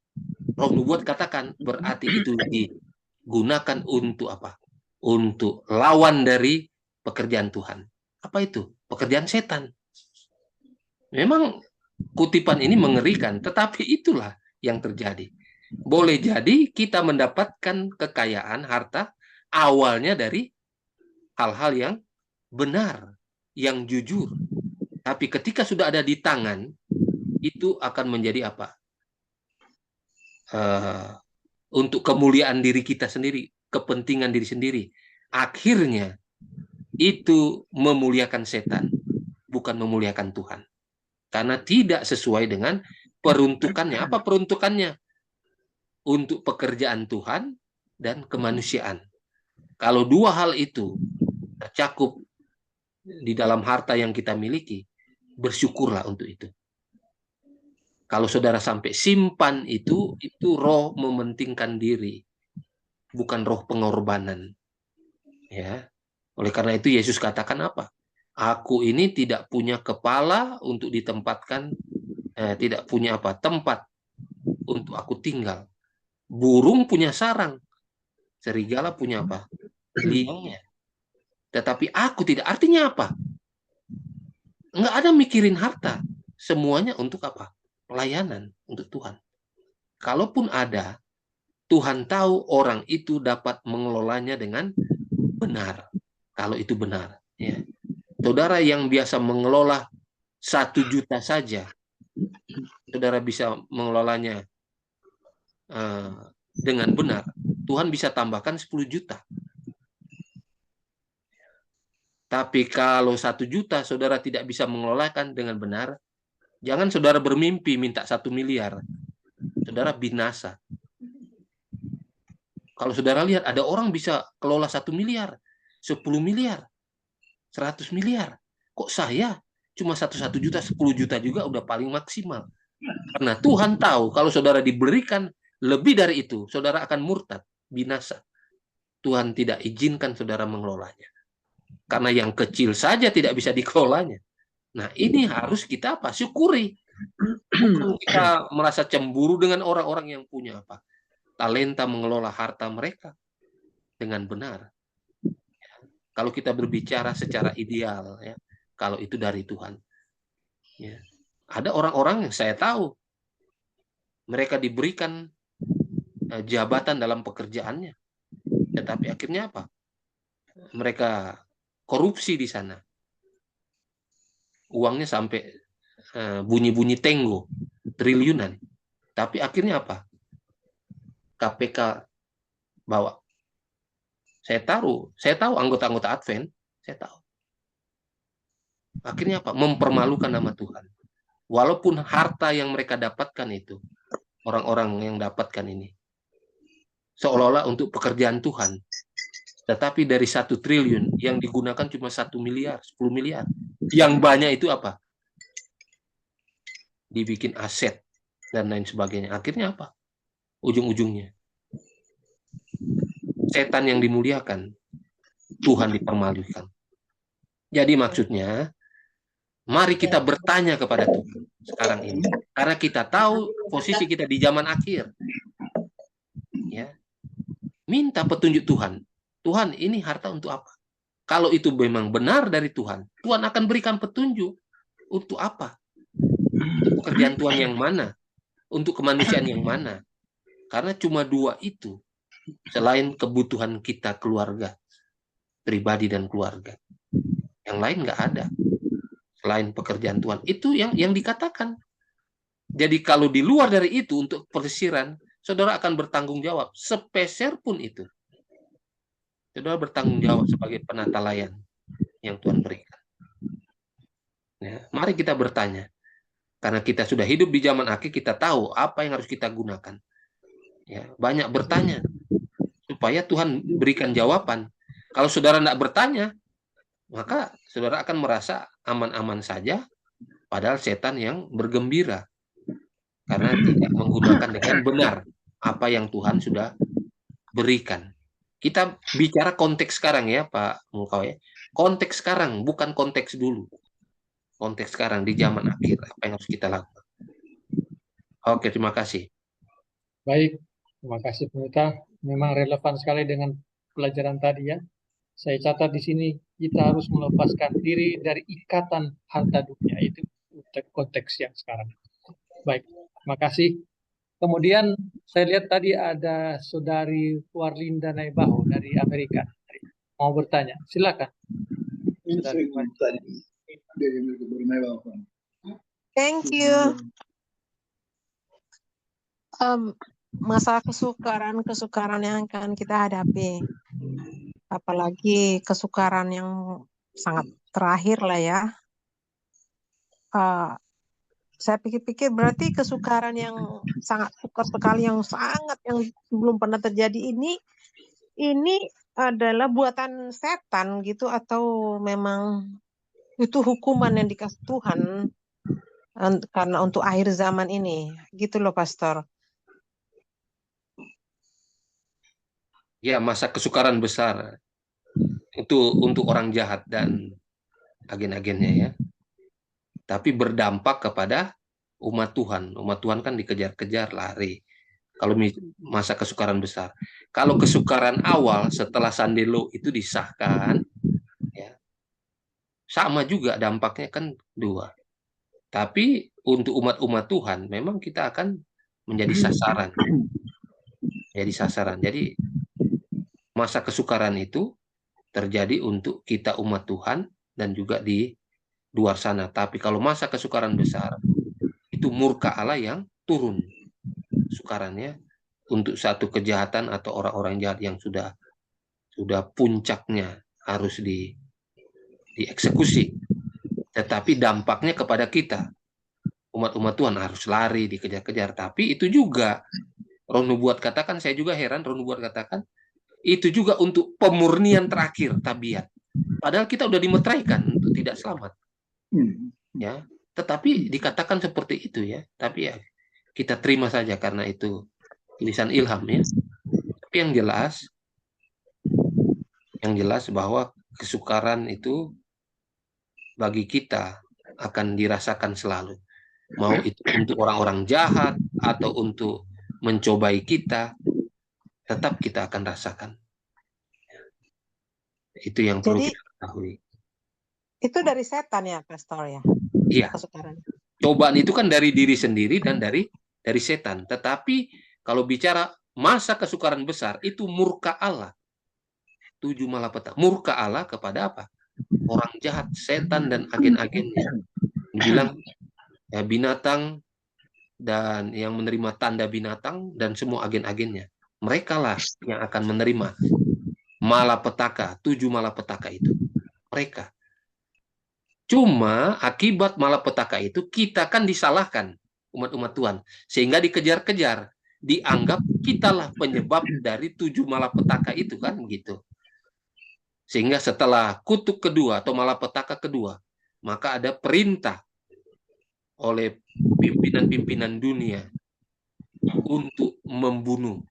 Roh Nubuat katakan, berarti itu digunakan untuk apa? Untuk lawan dari pekerjaan Tuhan. Apa itu? Pekerjaan setan. Memang kutipan ini mengerikan, tetapi itulah yang terjadi. Boleh jadi kita mendapatkan kekayaan harta awalnya dari hal-hal yang benar, yang jujur. Tapi ketika sudah ada di tangan, itu akan menjadi apa? Untuk kemuliaan diri kita sendiri, kepentingan diri sendiri. Akhirnya itu memuliakan setan, bukan memuliakan Tuhan. Karena tidak sesuai dengan peruntukannya. Apa peruntukannya? Untuk pekerjaan Tuhan dan kemanusiaan. Kalau dua hal itu tercakup di dalam harta yang kita miliki, bersyukurlah untuk itu. Kalau saudara sampai simpan itu roh mementingkan diri. bukan roh pengorbanan. Ya. Oleh karena itu Yesus katakan apa? Aku ini tidak punya kepala untuk ditempatkan, tidak punya apa? Tempat untuk aku tinggal. Burung punya sarang, serigala punya apa? Liangnya. Tetapi aku tidak. Artinya apa? Nggak ada mikirin harta. Semuanya untuk apa? Pelayanan untuk Tuhan. Kalaupun ada, Tuhan tahu orang itu dapat mengelolanya dengan benar. Kalau itu benar. Ya. Saudara yang biasa mengelola 1 juta saja, saudara bisa mengelolanya dengan benar, Tuhan bisa tambahkan 10 juta. Tapi kalau 1 juta saudara tidak bisa mengelolakan dengan benar, jangan saudara bermimpi minta 1 miliar. Saudara binasa. Kalau saudara lihat ada orang bisa kelola 1 miliar, 10 miliar, 100 miliar. Kok saya cuma 1 juta, 10 juta juga udah paling maksimal. Karena Tuhan tahu kalau saudara diberikan lebih dari itu, saudara akan murtad, binasa. Tuhan tidak izinkan saudara mengelolanya. Karena yang kecil saja tidak bisa dikelolanya. Nah, ini harus kita apa? Syukuri. Bukan kita merasa cemburu dengan orang-orang yang punya apa? Talenta mengelola harta mereka dengan benar. Kalau kita berbicara secara ideal, ya, kalau itu dari Tuhan. Ya. Ada orang-orang yang saya tahu, mereka diberikan jabatan dalam pekerjaannya. Tetapi akhirnya apa? Mereka korupsi di sana. Uangnya sampai bunyi-bunyi tenggo, triliunan. Tapi akhirnya apa? KPK bawa. Saya tahu anggota-anggota Advent, saya tahu. Akhirnya apa? Mempermalukan nama Tuhan. Walaupun harta yang mereka dapatkan itu, orang-orang yang dapatkan ini, seolah-olah untuk pekerjaan Tuhan. Tetapi dari 1 triliun yang digunakan cuma 1 miliar, 10 miliar. Yang banyak itu apa? Dibikin aset dan lain sebagainya. Akhirnya apa? Ujung-ujungnya setan yang dimuliakan, Tuhan dipermalukan. Jadi maksudnya, mari kita bertanya kepada Tuhan sekarang ini. Karena kita tahu posisi kita di zaman akhir. Ya. Minta petunjuk Tuhan. Tuhan, ini harta untuk apa? Kalau itu memang benar dari Tuhan, Tuhan akan berikan petunjuk. Untuk apa? Untuk pekerjaan Tuhan yang mana? Untuk kemanusiaan yang mana? Karena cuma 2 itu. Selain kebutuhan kita keluarga, pribadi dan keluarga. Yang lain nggak ada. Selain pekerjaan Tuhan. Itu yang dikatakan. Jadi kalau di luar dari itu untuk pelesiran, saudara akan bertanggung jawab. Sepeser pun itu. Saudara bertanggung jawab sebagai penata layan yang Tuhan berikan. Ya, mari kita bertanya. Karena kita sudah hidup di zaman akhir, kita tahu apa yang harus kita gunakan. Ya, banyak bertanya. Supaya Tuhan berikan jawaban. Kalau saudara tidak bertanya, maka saudara akan merasa aman-aman saja, padahal setan yang bergembira. Karena tidak menggunakan dengan benar apa yang Tuhan sudah berikan. Kita bicara konteks sekarang ya Pak Mungkau ya. Konteks sekarang, bukan konteks dulu. Konteks sekarang di zaman akhir, apa yang harus kita lakukan. Oke, terima kasih. Baik, terima kasih Pendeta. Memang relevan sekali dengan pelajaran tadi ya. Saya catat di sini, kita harus melepaskan diri dari ikatan harta dunia. Itu konteks yang sekarang. Baik, terima kasih. Kemudian saya lihat tadi ada Saudari Warlinda Naibaho dari Amerika. Mau bertanya, silakan. Saudari Thank you. Masalah kesukaran yang akan kita hadapi, apalagi kesukaran yang sangat terakhir lah ya. Saya pikir-pikir berarti kesukaran yang sangat sukar sekali, yang belum pernah terjadi ini adalah buatan setan gitu, atau memang itu hukuman yang dikasih Tuhan karena untuk akhir zaman ini gitu loh Pastor. Ya, masa kesukaran besar itu untuk orang jahat dan agen-agennya ya. Tapi berdampak kepada umat Tuhan. Umat Tuhan kan dikejar-kejar, lari. Kalau masa kesukaran besar. Kalau kesukaran awal setelah Sandelo itu disahkan, ya, sama juga dampaknya kan dua. Tapi untuk umat-umat Tuhan memang kita akan menjadi sasaran. Jadi sasaran. Jadi masa kesukaran itu terjadi untuk kita umat Tuhan dan juga di luar sana. Tapi kalau masa kesukaran besar, itu murka Allah yang turun sukarannya untuk satu kejahatan atau orang-orang jahat yang sudah puncaknya harus dieksekusi. Tetapi dampaknya kepada kita, umat-umat Tuhan harus lari, dikejar-kejar. Tapi itu juga, Roh Nubuat katakan, saya juga heran, Roh Nubuat katakan, itu juga untuk pemurnian terakhir tabiat. Padahal kita udah dimeteraikan untuk tidak selamat. Ya, tetapi dikatakan seperti itu ya. Tapi ya kita terima saja karena itu tulisan ilham ya. Tapi yang jelas bahwa kesukaran itu bagi kita akan dirasakan selalu. Mau itu untuk orang-orang jahat atau untuk mencobai kita, tetap kita akan rasakan. Itu yang perlu Jadi kita ketahui. itu dari setan ya, Pastor ya? Iya. Kesukaran. Cobaan itu kan dari diri sendiri dan dari setan. Tetapi kalau bicara masa kesukaran besar, itu murka Allah. 7 malapetaka. Murka Allah kepada apa? Orang jahat, setan dan agen-agennya. Dibilang ya, binatang dan yang menerima tanda binatang dan semua agen-agennya. Mereka lah yang akan menerima malapetaka, 7 malapetaka itu. Mereka. Cuma akibat malapetaka itu kita kan disalahkan umat-umat Tuhan. Sehingga dikejar-kejar. Dianggap kitalah penyebab dari 7 malapetaka itu kan gitu. Sehingga setelah kutuk kedua atau malapetaka kedua, maka ada perintah oleh pimpinan-pimpinan dunia untuk membunuh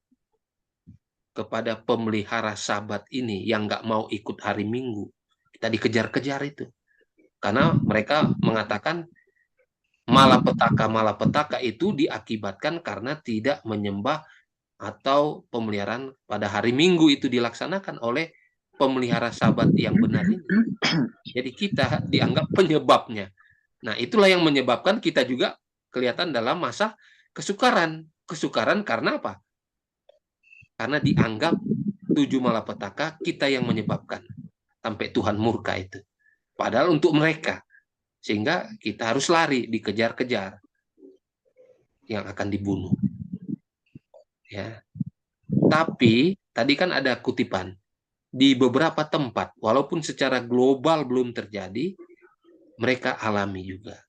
kepada pemelihara Sabat ini yang nggak mau ikut hari Minggu. Kita dikejar-kejar itu. Karena mereka mengatakan malapetaka itu diakibatkan karena tidak menyembah atau pemeliharaan pada hari Minggu itu dilaksanakan oleh pemelihara Sabat yang benar ini. Jadi kita dianggap penyebabnya. Nah, itulah yang menyebabkan kita juga kelihatan dalam masa kesukaran. Kesukaran karena apa? Karena dianggap 7 malapetaka kita yang menyebabkan. Sampai Tuhan murka itu. Padahal untuk mereka. Sehingga kita harus lari, dikejar-kejar. Yang akan dibunuh. Ya. Tapi, tadi kan ada kutipan. Di beberapa tempat, walaupun secara global belum terjadi, mereka alami juga.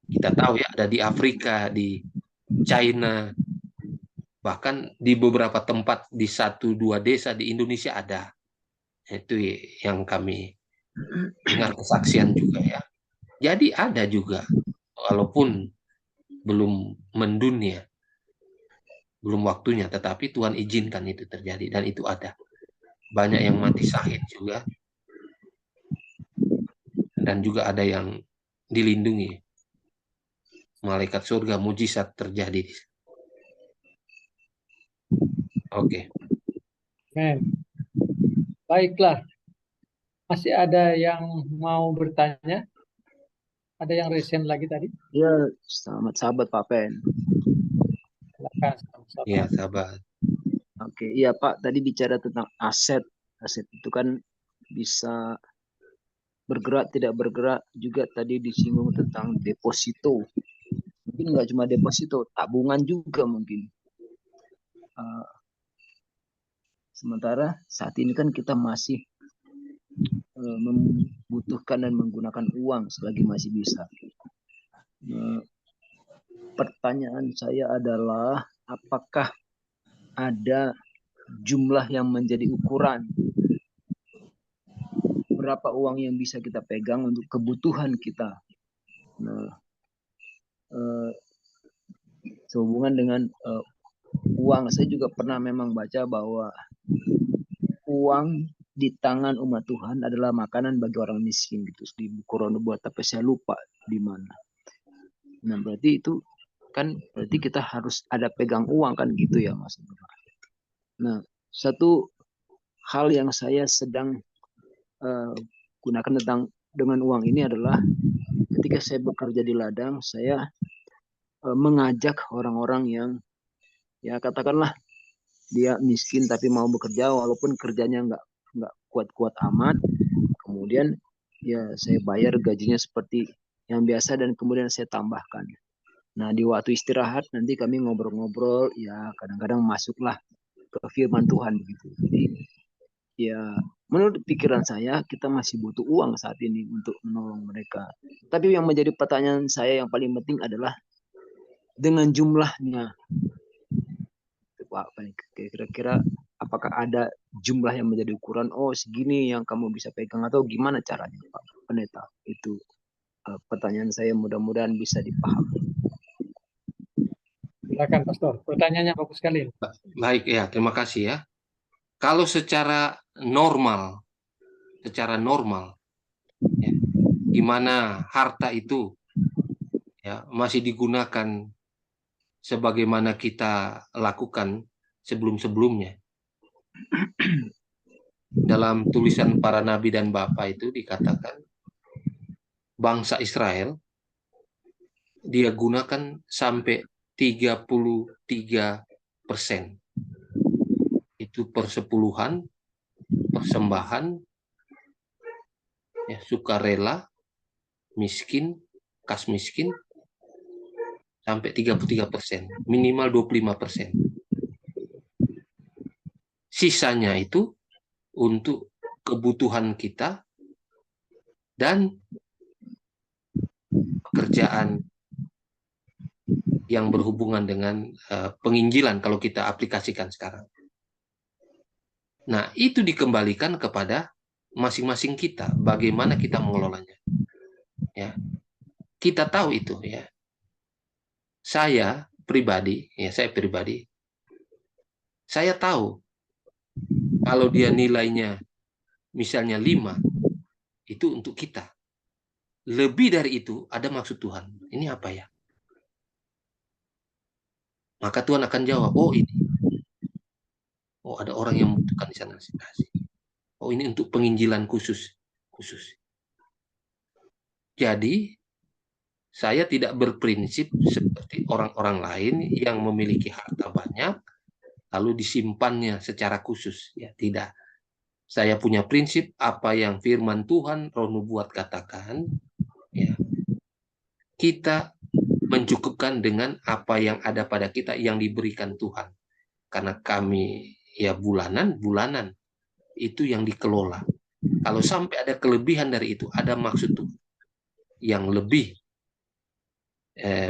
Kita tahu ya, ada di Afrika, di China, bahkan di beberapa tempat di 1-2 desa di Indonesia ada. Itu yang kami dengar kesaksian juga ya. Jadi ada juga, walaupun belum mendunia, belum waktunya, tetapi Tuhan izinkan itu terjadi dan itu ada. Banyak yang mati syahid juga, dan juga ada yang dilindungi. Malaikat surga, mujizat terjadi. Oke. Baiklah. Masih ada yang mau bertanya? Ada yang resen lagi tadi? Ya, selamat sahabat Pak Pen. Silakan. Ya, sahabat. Oke, iya Pak, tadi bicara tentang aset. Aset itu kan bisa bergerak, tidak bergerak. Juga tadi disinggung tentang deposito. Mungkin nggak cuma deposito, tabungan juga mungkin. Sementara saat ini kan kita masih membutuhkan dan menggunakan uang selagi masih bisa. Pertanyaan saya adalah apakah ada jumlah yang menjadi ukuran berapa uang yang bisa kita pegang untuk kebutuhan kita? Nah, sehubungan dengan uang, saya juga pernah memang baca bahwa uang di tangan umat Tuhan adalah makanan bagi orang miskin gitu di Quran buat, tapi saya lupa di mana. Nah berarti itu kan berarti kita harus ada pegang uang kan gitu ya Mas. Nah satu hal yang saya sedang gunakan dengan uang ini adalah ketika saya bekerja di ladang, saya mengajak orang-orang yang ya katakanlah dia miskin tapi mau bekerja walaupun kerjanya nggak kuat-kuat amat, kemudian ya saya bayar gajinya seperti yang biasa dan kemudian saya tambahkan. Nah di waktu istirahat nanti kami ngobrol-ngobrol, ya kadang-kadang masuklah ke firman Tuhan begitu. Jadi ya menurut pikiran saya kita masih butuh uang saat ini untuk menolong mereka. Tapi yang menjadi pertanyaan saya yang paling penting adalah dengan jumlahnya. Pak, kira-kira apakah ada jumlah yang menjadi ukuran, oh segini yang kamu bisa pegang, atau gimana caranya Pak Pendeta? Itu pertanyaan saya, mudah-mudahan bisa dipahami. Silakan Pastor, pertanyaannya bagus sekali. Baik ya, terima kasih ya. Kalau secara normal ya, gimana harta itu ya masih digunakan sebagaimana kita lakukan sebelum-sebelumnya. Dalam tulisan para nabi dan bapa itu dikatakan bangsa Israel dia gunakan sampai 33%. Itu persepuluhan, persembahan, ya, sukarela, miskin, kas miskin, sampai 33%, minimal 25%. Sisanya itu untuk kebutuhan kita dan pekerjaan yang berhubungan dengan penginjilan kalau kita aplikasikan sekarang. Nah, itu dikembalikan kepada masing-masing kita, bagaimana kita mengelolanya. Ya. Kita tahu itu ya. Saya pribadi, saya tahu kalau dia nilainya misalnya 5, itu untuk kita. Lebih dari itu ada maksud Tuhan. Ini apa ya? Maka Tuhan akan jawab, oh ini. Oh ada orang yang membutuhkan di sana. Oh ini untuk penginjilan khusus. Jadi saya tidak berprinsip seperti orang-orang lain yang memiliki harta banyak lalu disimpannya secara khusus. Ya, tidak. Saya punya prinsip apa yang firman Tuhan Roh Nubuat katakan, ya, kita mencukupkan dengan apa yang ada pada kita yang diberikan Tuhan. Karena kami ya bulanan itu yang dikelola. Kalau sampai ada kelebihan dari itu, ada maksud Tuhan yang lebih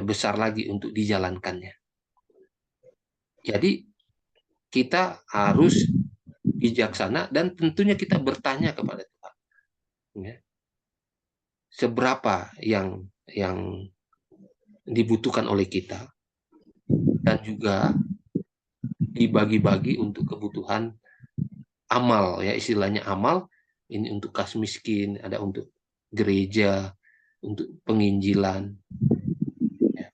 besar lagi untuk dijalankannya. Jadi kita harus bijaksana dan tentunya kita bertanya kepada Tuhan. Ya. Seberapa yang dibutuhkan oleh kita dan juga dibagi-bagi untuk kebutuhan amal ya, istilahnya amal ini untuk kas miskin, ada untuk gereja, untuk penginjilan, ya,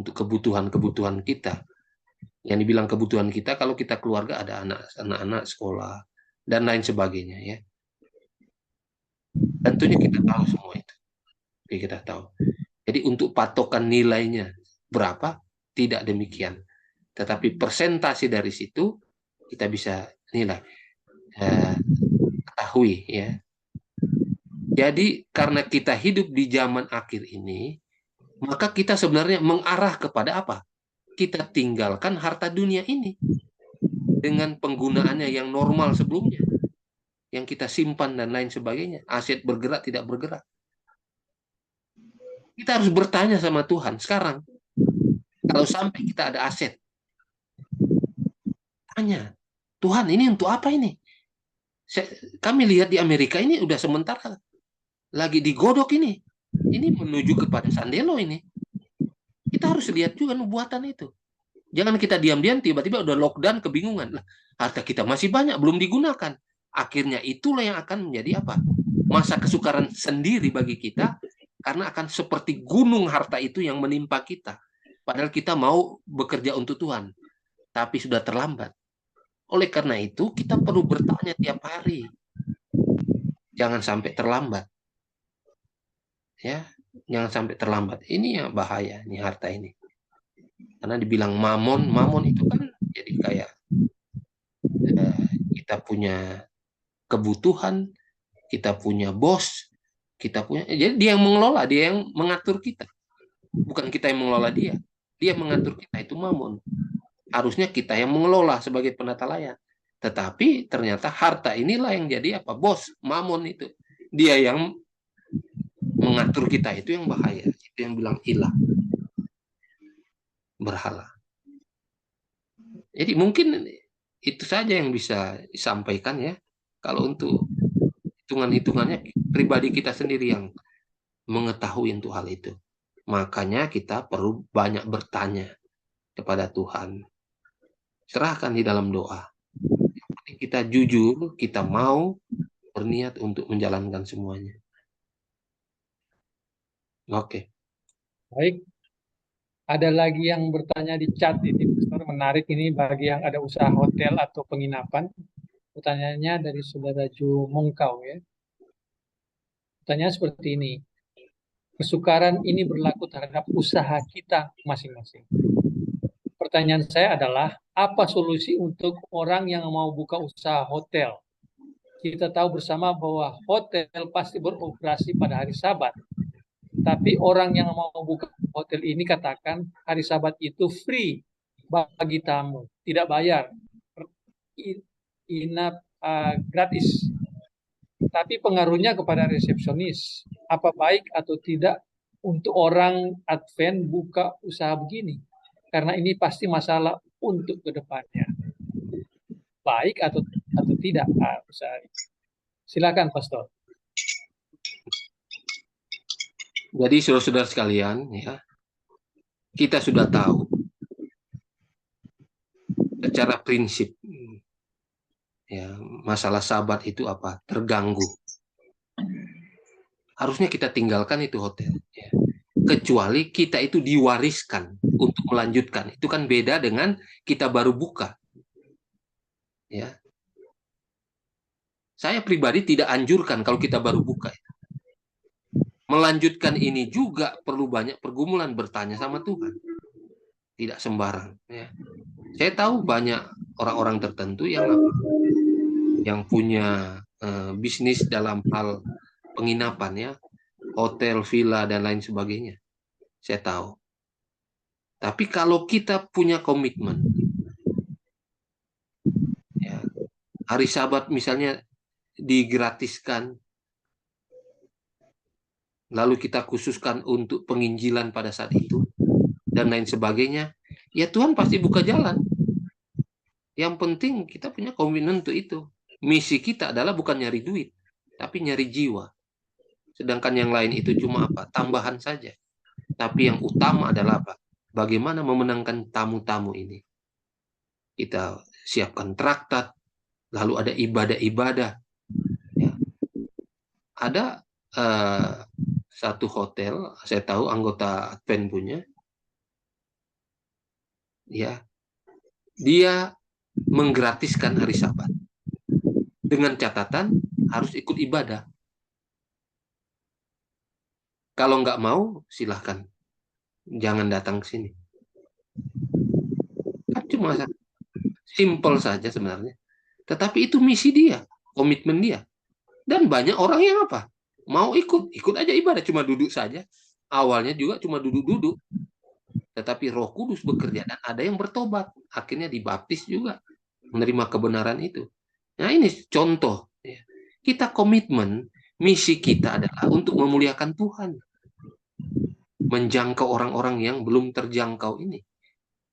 untuk kebutuhan kita. Yang dibilang kebutuhan kita kalau kita keluarga ada anak-anak sekolah dan lain sebagainya ya. Tentunya kita tahu semua itu. Oke, kita tahu. Jadi untuk patokan nilainya berapa tidak demikian. Tetapi persentase dari situ kita bisa nilai, ketahui ya. Jadi karena kita hidup di zaman akhir ini, maka kita sebenarnya mengarah kepada apa? Kita tinggalkan harta dunia ini dengan penggunaannya yang normal sebelumnya, yang kita simpan dan lain sebagainya, aset bergerak tidak bergerak. Kita harus bertanya sama Tuhan sekarang. Kalau sampai kita ada aset, tanya, Tuhan ini untuk apa ini? Kami lihat di Amerika ini udah sementara lagi digodok ini menuju kepada Sandelo ini. Kita harus lihat juga nubuatan itu. Jangan kita diam-diam tiba-tiba udah lockdown kebingungan. Lah, harta kita masih banyak belum digunakan. akhirnya itulah yang akan menjadi apa? Masa kesukaran sendiri bagi kita, karena akan seperti gunung harta itu yang menimpa kita. Padahal kita mau bekerja untuk Tuhan, tapi sudah terlambat. Oleh karena itu, kita perlu bertanya tiap hari. Jangan sampai terlambat. Ya, jangan sampai terlambat. Ini yang bahaya, ini harta ini. Karena dibilang mamon, mamon itu kan jadi kayak kita punya kebutuhan, kita punya bos, kita punya, jadi dia yang mengelola, dia yang mengatur kita, bukan kita yang mengelola dia. Dia mengatur kita, itu mamon. Harusnya kita yang mengelola sebagai penata layan. Tetapi ternyata harta inilah yang jadi apa? Bos, mamon itu. Dia yang mengatur kita, itu yang bahaya. Itu yang bilang ilah, berhala. Jadi mungkin itu saja yang bisa disampaikan ya. Kalau untuk hitungan-hitungannya, pribadi kita sendiri yang mengetahui untuk hal itu. Makanya kita perlu banyak bertanya kepada Tuhan. Serahkan di dalam doa. Kita jujur, kita mau berniat untuk menjalankan semuanya. Oke. Baik. Ada lagi yang bertanya di chat ini, Pastor, menarik ini bagi yang ada usaha hotel atau penginapan. Pertanyaannya dari Saudara Ju Mongkau ya. Pertanyaan seperti ini. Kesukaran ini berlaku terhadap usaha kita masing-masing. Pertanyaan saya adalah, apa solusi untuk orang yang mau buka usaha hotel? Kita tahu bersama bahwa hotel pasti beroperasi pada hari Sabat. Tapi orang yang mau buka hotel ini katakan hari Sabat itu free bagi tamu, tidak bayar, gratis. Tapi pengaruhnya kepada resepsionis, apa baik atau tidak untuk orang Advent buka usaha begini? Karena ini pasti masalah untuk kedepannya. Baik atau tidak usaha ini. Silakan, Pastor. Jadi saudara-saudara sekalian, ya, kita sudah tahu secara prinsip ya, masalah Sabat itu apa? Terganggu. Harusnya kita tinggalkan itu hotel. Ya. Kecuali kita itu diwariskan untuk melanjutkan. Itu kan beda dengan kita baru buka. Ya. Saya pribadi tidak anjurkan kalau kita baru buka. Melanjutkan ini juga perlu banyak pergumulan, bertanya sama Tuhan. Tidak sembarang. Ya. Saya tahu banyak orang-orang tertentu yang punya bisnis dalam hal penginapan, ya, hotel, villa, dan lain sebagainya. Saya tahu. Tapi kalau kita punya komitmen, ya, hari Sabat misalnya digratiskan, lalu kita khususkan untuk penginjilan pada saat itu, dan lain sebagainya, ya Tuhan pasti buka jalan. Yang penting kita punya komitmen untuk itu. Misi kita adalah bukan nyari duit, tapi nyari jiwa. Sedangkan yang lain itu cuma apa? Tambahan saja. Tapi yang utama adalah apa? Bagaimana memenangkan tamu-tamu ini. Kita siapkan traktat, lalu ada ibadah-ibadah. Ya. Ada satu hotel, saya tahu anggota Advent punya, ya, dia menggratiskan hari Sabat dengan catatan harus ikut ibadah. Kalau nggak mau, silahkan, jangan datang ke sini. Kan cuma simple saja sebenarnya. Tetapi itu misi dia, komitmen dia. Dan banyak orang yang apa? Mau ikut aja ibadah, cuma duduk saja. Awalnya juga cuma duduk-duduk. Tetapi Roh Kudus bekerja dan ada yang bertobat. Akhirnya dibaptis juga, menerima kebenaran itu. Nah ini contoh. Kita komitmen, misi kita adalah untuk memuliakan Tuhan. Menjangkau orang-orang yang belum terjangkau ini.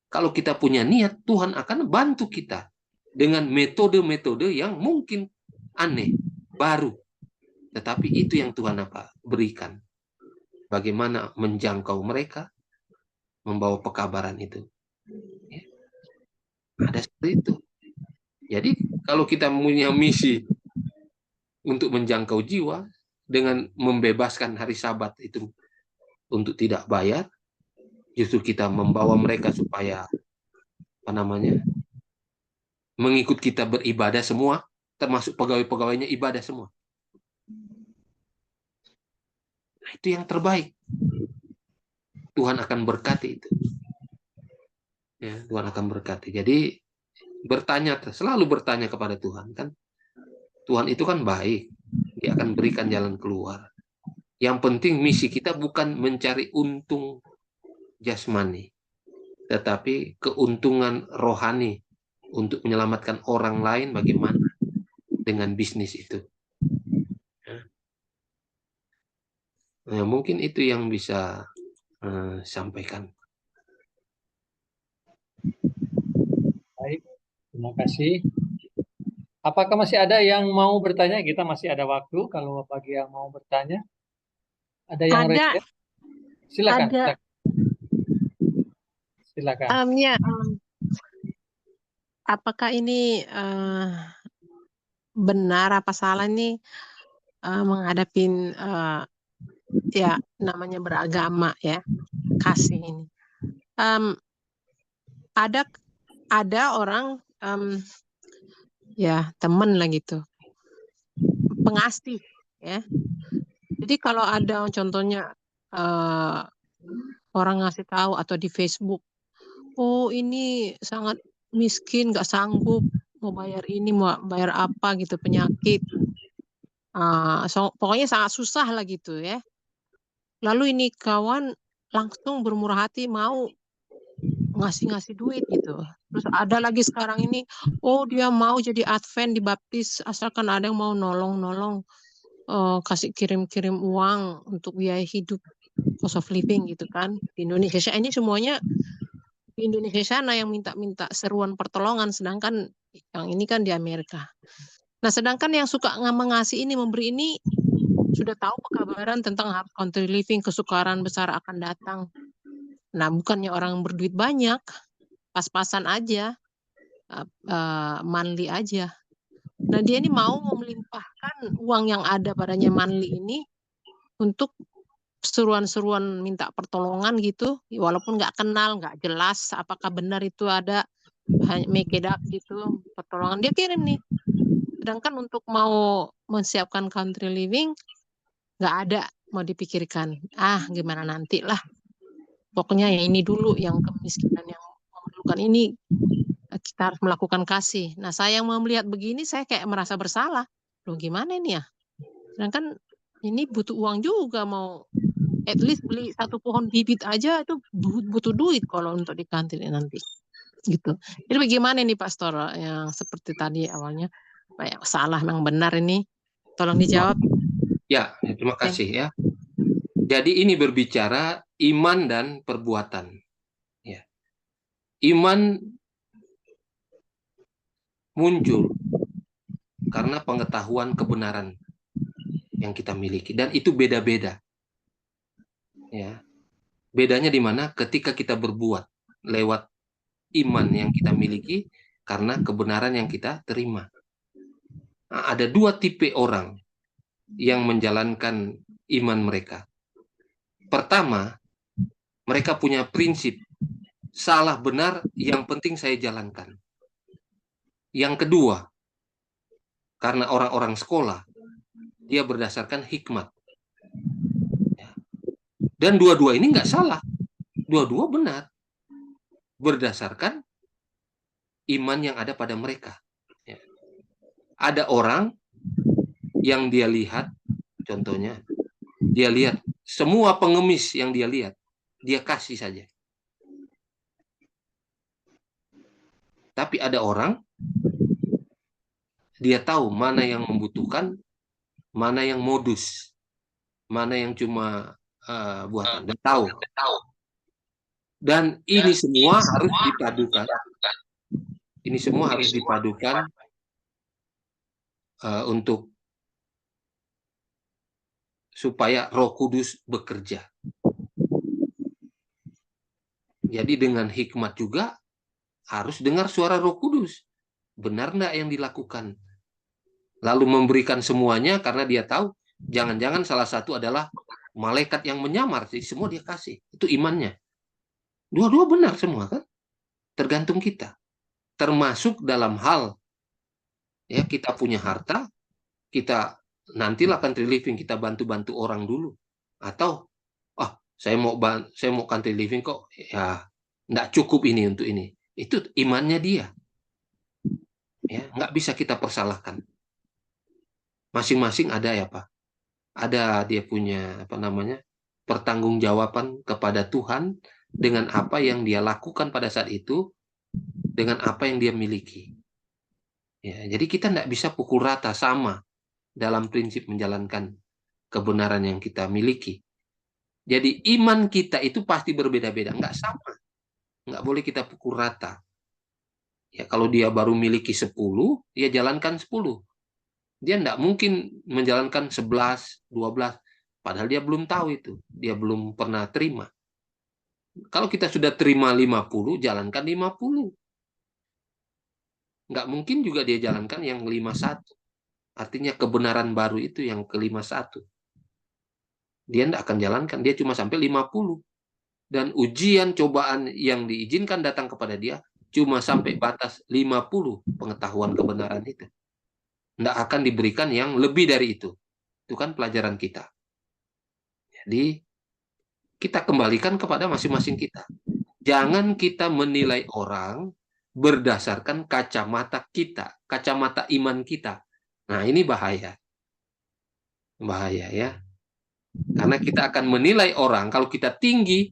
Kalau kita punya niat, Tuhan akan bantu kita dengan metode-metode yang mungkin aneh, baru. Tetapi itu yang Tuhan berikan. Bagaimana menjangkau mereka, membawa pekabaran itu. Ya. Ada seperti itu. Jadi kalau kita punya misi untuk menjangkau jiwa dengan membebaskan hari Sabat itu untuk tidak bayar, justru kita membawa mereka supaya mengikut kita beribadah semua, termasuk pegawai-pegawainya ibadah semua. Nah, itu yang terbaik. Tuhan akan berkati itu. Ya, Tuhan akan berkati. Jadi selalu bertanya kepada Tuhan kan. Tuhan itu kan baik. Dia akan berikan jalan keluar. Yang penting misi kita bukan mencari untung jasmani, tetapi keuntungan rohani untuk menyelamatkan orang lain. Bagaimana dengan bisnis itu? Nah, mungkin itu yang bisa sampaikan. Baik, terima kasih. Apakah masih ada yang mau bertanya? Kita masih ada waktu kalau bagi yang mau bertanya. Ada yang Ada. raise? Silakan. Ada. Silakan. Ya, apakah ini benar apa salah nih menghadapi ya namanya beragama ya, kasih ini. Ada orang ya temen lah gitu, pengasih ya. Jadi kalau ada contohnya orang ngasih tahu atau di Facebook, oh ini sangat miskin, nggak sanggup mau bayar ini, mau bayar apa gitu, penyakit, pokoknya sangat susah lah gitu ya. Lalu ini kawan langsung bermurah hati mau ngasih duit gitu. Terus ada lagi sekarang ini, oh dia mau jadi Advent dibaptis asalkan ada yang mau nolong kasih kirim uang untuk biaya hidup, cost of living gitu kan. Di Indonesia ini semuanya di Indonesia sana yang minta seruan pertolongan, sedangkan yang ini kan di Amerika. Nah, sedangkan yang suka mengasih ini, memberi ini sudah tahu pekabaran tentang country living, kesukaran besar akan datang. Nah, bukannya orang berduit banyak, pas-pasan aja, monthly aja. Nah, dia ini mau melimpahkan uang yang ada padanya monthly ini untuk seruan-seruan minta pertolongan gitu, walaupun nggak kenal, nggak jelas apakah benar itu ada make it up gitu, pertolongan dia kirim nih. Sedangkan untuk mau menyiapkan country living nggak ada, mau dipikirkan. Gimana nanti lah. Pokoknya yang ini dulu, yang kemiskinan yang memerlukan ini kita harus melakukan kasih. Nah, saya yang mau melihat begini, saya kayak merasa bersalah. Loh gimana ini ya? Sedangkan ini butuh uang juga, mau at least beli satu pohon bibit aja itu butuh duit kalau untuk di kantin nanti. Gitu. Jadi bagaimana nih Pastor yang seperti tadi awalnya, yang salah yang benar ini? Tolong dijawab. Ya, terima kasih ya. Jadi ini berbicara iman dan perbuatan. Ya. Iman muncul karena pengetahuan kebenaran yang kita miliki, dan itu beda-beda. Ya. Bedanya di mana? Ketika kita berbuat lewat iman yang kita miliki karena kebenaran yang kita terima. Nah, ada dua tipe orang yang menjalankan iman mereka. Pertama, mereka punya prinsip salah benar, yang penting saya jalankan. Yang kedua, karena orang-orang sekolah, dia berdasarkan hikmat. Dan dua-dua ini nggak salah. Dua-dua benar. Berdasarkan iman yang ada pada mereka. Ada orang yang dia lihat, contohnya, dia lihat semua pengemis yang dia lihat, dia kasih saja. Tapi ada orang, dia tahu mana yang membutuhkan, mana yang modus, mana yang cuma buatan, dan tahu. Dan ini semua harus dipadukan. Ini semua harus dipadukan untuk supaya Roh Kudus bekerja. Jadi dengan hikmat juga harus dengar suara Roh Kudus. Benar enggak yang dilakukan? lalu memberikan semuanya karena dia tahu jangan-jangan salah satu adalah malaikat yang menyamar, jadi semua dia kasih. Itu imannya. Dua-dua benar semua kan? Tergantung kita. Termasuk dalam hal ya kita punya harta, kita nantilah country living, kita bantu-bantu orang dulu. Atau saya mau country living kok ya nggak cukup ini untuk ini. Itu imannya dia. Ya, nggak bisa kita persalahkan. Masing-masing ada ya Pak. Ada dia punya pertanggungjawaban kepada Tuhan dengan apa yang dia lakukan pada saat itu, dengan apa yang dia miliki. Ya, jadi kita nggak bisa pukul rata sama dalam prinsip menjalankan kebenaran yang kita miliki. Jadi iman kita itu pasti berbeda-beda, nggak sama. Nggak boleh kita pukul rata. Ya, kalau dia baru miliki 10, dia jalankan 10. Dia nggak mungkin menjalankan 11, 12, padahal dia belum tahu itu. Dia belum pernah terima. Kalau kita sudah terima 50, jalankan 50. Nggak mungkin juga dia jalankan yang 51. Artinya kebenaran baru itu yang ke-51. Dia nggak akan jalankan, dia cuma sampai 50. Dan ujian cobaan yang diizinkan datang kepada dia cuma sampai batas 50 pengetahuan kebenaran itu. Nggak akan diberikan yang lebih dari itu. Itu kan pelajaran kita. Jadi, kita kembalikan kepada masing-masing kita. Jangan kita menilai orang berdasarkan kacamata kita, kacamata iman kita. Nah, ini bahaya. Bahaya ya. Karena kita akan menilai orang, kalau kita tinggi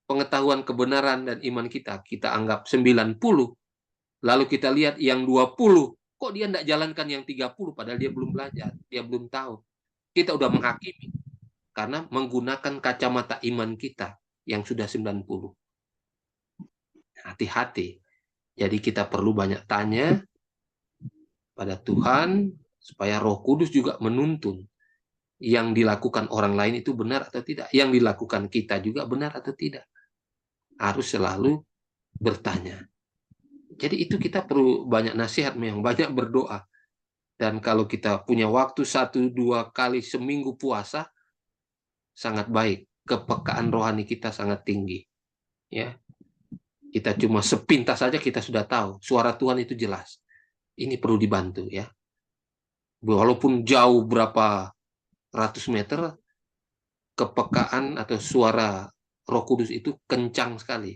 pengetahuan kebenaran dan iman kita anggap 90, lalu kita lihat yang 20, kok dia tidak jalankan yang 30, padahal dia belum belajar, dia belum tahu. Kita udah menghakimi, karena menggunakan kacamata iman kita yang sudah 90. Hati-hati. Jadi kita perlu banyak tanya pada Tuhan, supaya Roh Kudus juga menuntun. Yang dilakukan orang lain itu benar atau tidak. Yang dilakukan kita juga benar atau tidak. Harus selalu bertanya. Jadi itu kita perlu banyak nasihat, memang banyak berdoa. Dan kalau kita punya waktu 1-2 kali seminggu puasa, sangat baik. Kepekaan rohani kita sangat tinggi. Ya, kita cuma sepintas saja kita sudah tahu. Suara Tuhan itu jelas. Ini perlu dibantu ya. Walaupun jauh berapa ratus meter, kepekaan atau suara Roh Kudus itu kencang sekali.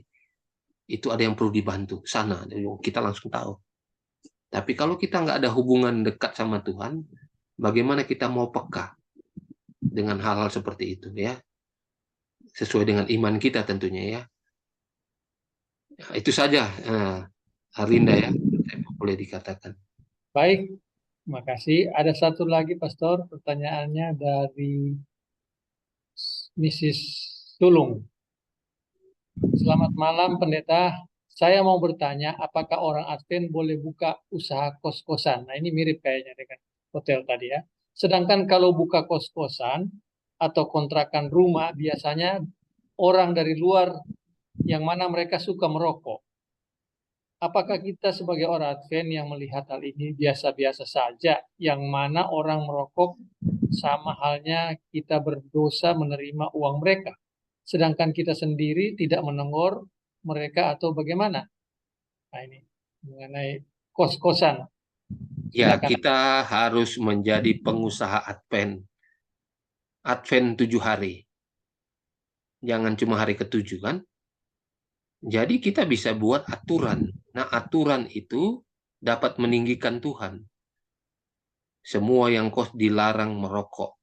Itu ada yang perlu dibantu sana, kita langsung tahu. Tapi kalau kita nggak ada hubungan dekat sama Tuhan, bagaimana kita mau peka dengan hal-hal seperti itu ya? Sesuai dengan iman kita tentunya ya. Itu saja, Arlinda ya, boleh dikatakan. Baik, terima kasih. Ada satu lagi, Pastor, pertanyaannya dari Mrs. Tulung. Selamat malam, Pendeta. Saya mau bertanya, apakah orang Advent boleh buka usaha kos-kosan? Nah, ini mirip kayaknya dengan hotel tadi ya. Sedangkan kalau buka kos-kosan atau kontrakan rumah, biasanya orang dari luar yang mana mereka suka merokok. Apakah kita sebagai orang Advent yang melihat hal ini biasa-biasa saja, yang mana orang merokok sama halnya kita berdosa menerima uang mereka, sedangkan kita sendiri tidak menegur mereka atau bagaimana? Nah ini mengenai kos-kosan. Ya, Silakan. kita harus menjadi pengusaha Advent. Advent 7 hari. Jangan cuma hari ke-7 kan? Jadi kita bisa buat aturan. Nah, aturan itu dapat meninggikan Tuhan. Semua yang kos dilarang merokok.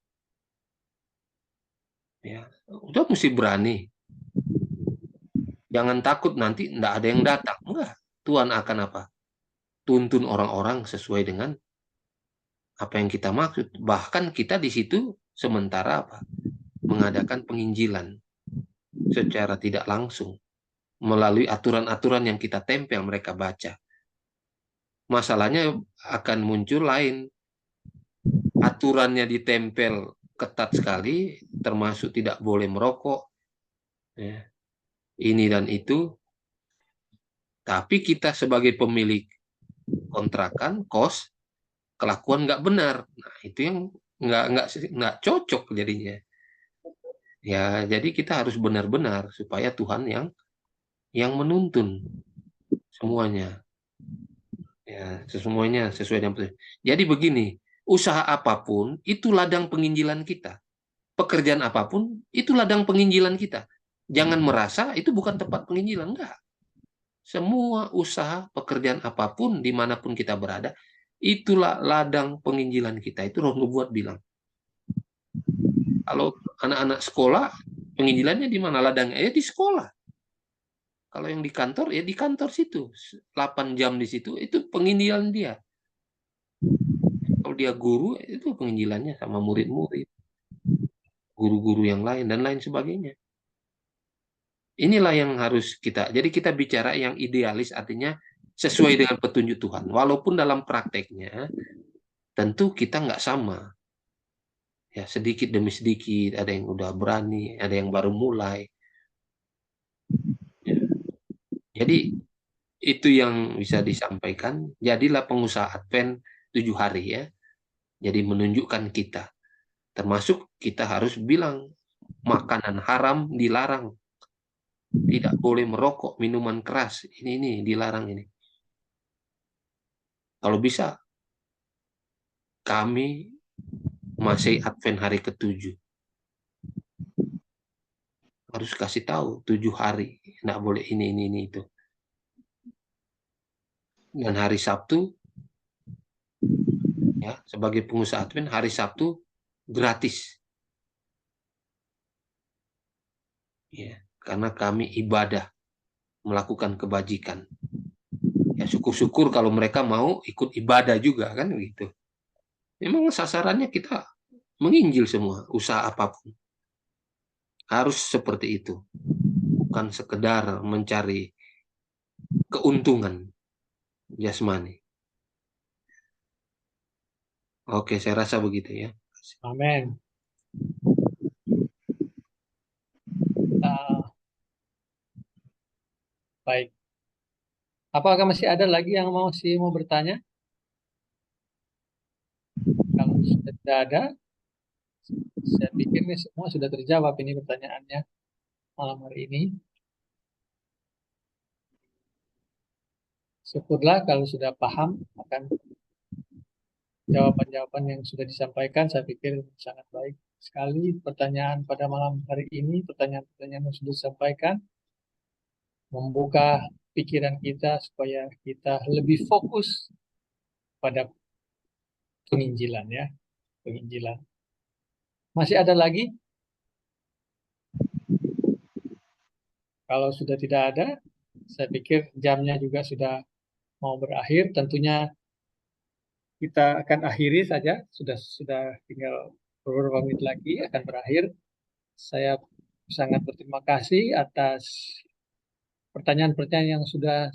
Ya, udah mesti berani. Jangan takut nanti enggak ada yang datang. Enggak. Tuhan akan apa? Tuntun orang-orang sesuai dengan apa yang kita maksud. Bahkan kita di situ sementara apa? Mengadakan penginjilan secara tidak langsung. Melalui aturan-aturan yang kita tempel mereka baca. Masalahnya akan muncul lain. Aturannya ditempel ketat sekali, termasuk tidak boleh merokok, ya, ini dan itu. Tapi kita sebagai pemilik kontrakan, kos, kelakuan nggak benar. Nah, itu yang nggak cocok jadinya. Ya, jadi kita harus benar-benar supaya Tuhan yang menuntun semuanya. Ya, semuanya sesuai dengan petunjuk. Jadi begini, usaha apapun itu ladang penginjilan kita. Pekerjaan apapun itu ladang penginjilan kita. Jangan merasa itu bukan tempat penginjilan, enggak. Semua usaha, pekerjaan apapun, dimanapun kita berada, itulah ladang penginjilan kita. Itu Roh Nubuat bilang. Kalau anak-anak sekolah, penginjilannya di mana ladangnya? Ya di sekolah. Kalau yang di kantor, ya di kantor situ. 8 jam di situ, itu penginjilan dia. Kalau dia guru, itu penginjilannya sama murid-murid. Guru-guru yang lain, dan lain sebagainya. Inilah yang harus kita, jadi kita bicara yang idealis, artinya sesuai dengan petunjuk Tuhan. Walaupun dalam prakteknya, tentu kita nggak sama. Ya, sedikit demi sedikit, ada yang udah berani, ada yang baru mulai. Ya. Jadi, itu yang bisa disampaikan. Jadilah pengusaha Advent 7 hari ya. Jadi menunjukkan kita. Termasuk kita harus bilang, makanan haram dilarang. Tidak boleh merokok, minuman keras. Ini dilarang ini. Kalau bisa, kami masih Advent hari ke-7. Harus kasih tahu 7 hari. Nggak boleh ini, itu. Dan hari Sabtu, ya, sebagai pengusaha Advent, hari Sabtu gratis. Ya, karena kami ibadah, melakukan kebajikan. Ya, syukur-syukur kalau mereka mau ikut ibadah juga, kan gitu. Memang sasarannya kita menginjil semua, usaha apapun. Harus seperti itu. Bukan sekedar mencari keuntungan jasmani. Oke, saya rasa begitu ya. Amin. Baik. Apakah masih ada lagi yang mau bertanya? Kalau sudah tidak ada, saya pikir ini semua sudah terjawab ini pertanyaannya malam hari ini. Syukurlah kalau sudah paham akan jawaban-jawaban yang sudah disampaikan. Saya pikir sangat baik sekali pertanyaan pada malam hari ini, pertanyaan-pertanyaan yang sudah disampaikan, membuka pikiran kita supaya kita lebih fokus pada penginjilan ya, penginjilan. Masih ada lagi? Kalau sudah tidak ada, saya pikir jamnya juga sudah mau berakhir. Tentunya kita akan akhiri saja. Sudah tinggal beberapa menit lagi akan berakhir. Saya sangat berterima kasih atas pertanyaan-pertanyaan yang sudah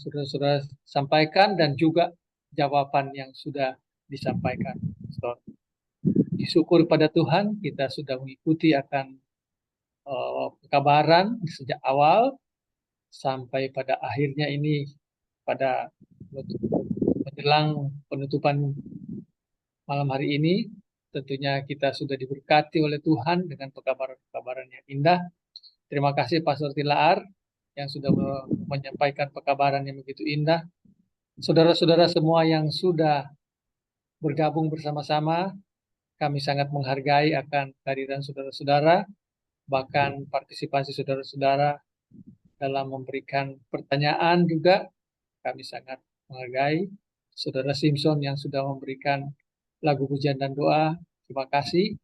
sampaikan dan juga jawaban yang sudah disampaikan. Disyukur pada Tuhan kita sudah mengikuti akan pekabaran sejak awal sampai pada akhirnya ini pada menjelang penutupan malam hari ini. Tentunya kita sudah diberkati oleh Tuhan dengan pekabaran-pekabaran yang indah. Terima kasih Pastor Tilaar yang sudah menyampaikan pekabaran yang begitu indah. Saudara-saudara semua yang sudah bergabung bersama-sama, kami sangat menghargai akan kehadiran saudara-saudara, bahkan partisipasi saudara-saudara dalam memberikan pertanyaan juga. Kami sangat menghargai Saudara Simpson yang sudah memberikan lagu pujian dan doa. Terima kasih.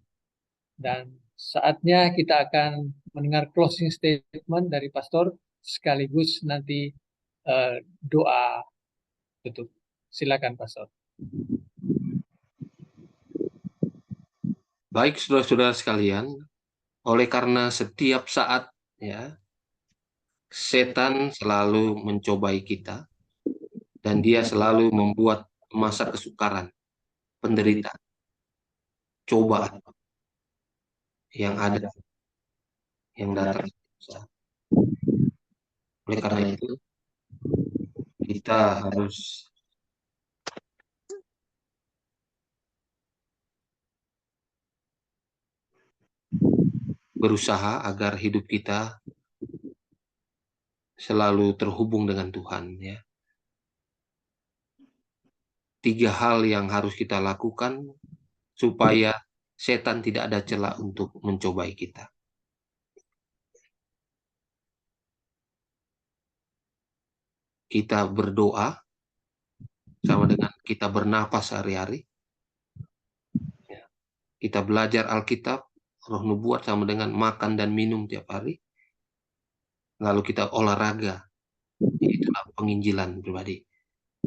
Dan saatnya kita akan mendengar closing statement dari Pastor sekaligus nanti doa tutup. Silakan Pastor. Baik saudara-saudara sekalian, oleh karena setiap saat ya setan selalu mencobai kita dan dia selalu membuat masa kesukaran, penderitaan, cobaan yang ada, yang datang. Oleh karena itu, kita harus berusaha agar hidup kita selalu terhubung dengan Tuhan, ya. 3 hal yang harus kita lakukan supaya setan tidak ada celah untuk mencobai kita. Kita berdoa sama dengan kita bernapas sehari-hari. Kita belajar Alkitab, Roh Nubuat sama dengan makan dan minum tiap hari. Lalu kita olahraga. Itulah penginjilan pribadi.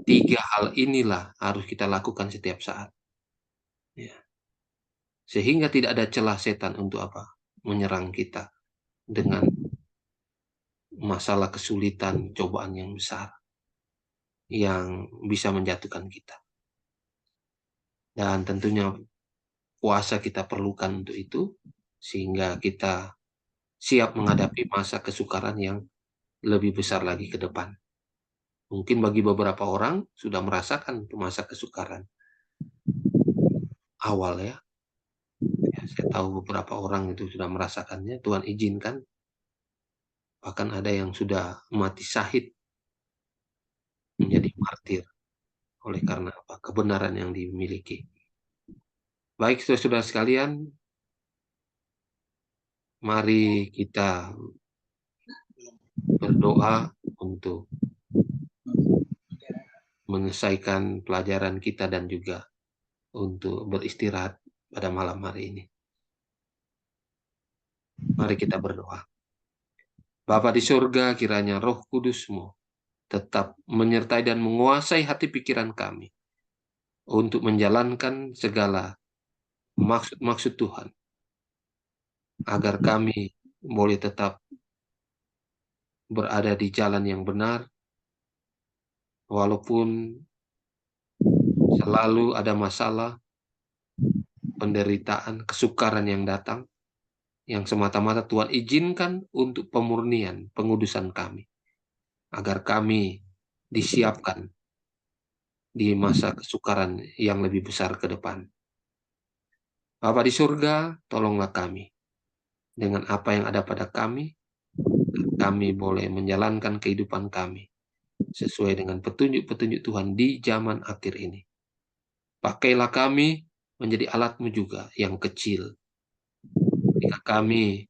3 hal inilah harus kita lakukan setiap saat. Ya. Sehingga tidak ada celah setan untuk apa? Menyerang kita dengan masalah kesulitan, cobaan yang besar yang bisa menjatuhkan kita. Dan tentunya puasa kita perlukan untuk itu, sehingga kita siap menghadapi masa kesukaran yang lebih besar lagi ke depan. Mungkin bagi beberapa orang sudah merasakan masa kesukaran awal, ya. Saya tahu beberapa orang itu sudah merasakannya, Tuhan izinkan. Bahkan ada yang sudah mati syahid, menjadi martir oleh karena apa? Kebenaran yang dimiliki. Baik, saudara-saudara sekalian, mari kita berdoa untuk menyelesaikan pelajaran kita dan juga untuk beristirahat pada malam hari ini. Mari kita berdoa. Bapa di surga, kiranya Roh Kudus-Mu tetap menyertai dan menguasai hati pikiran kami untuk menjalankan segala maksud-maksud Tuhan, agar kami boleh tetap berada di jalan yang benar, walaupun selalu ada masalah, penderitaan, kesukaran yang datang, yang semata-mata Tuhan izinkan untuk pemurnian, pengudusan kami, agar kami disiapkan di masa kesukaran yang lebih besar ke depan. Bapa di surga, tolonglah kami dengan apa yang ada pada kami boleh menjalankan kehidupan kami sesuai dengan petunjuk-petunjuk Tuhan di zaman akhir ini. Pakailah kami menjadi alat-Mu juga yang kecil, jika kami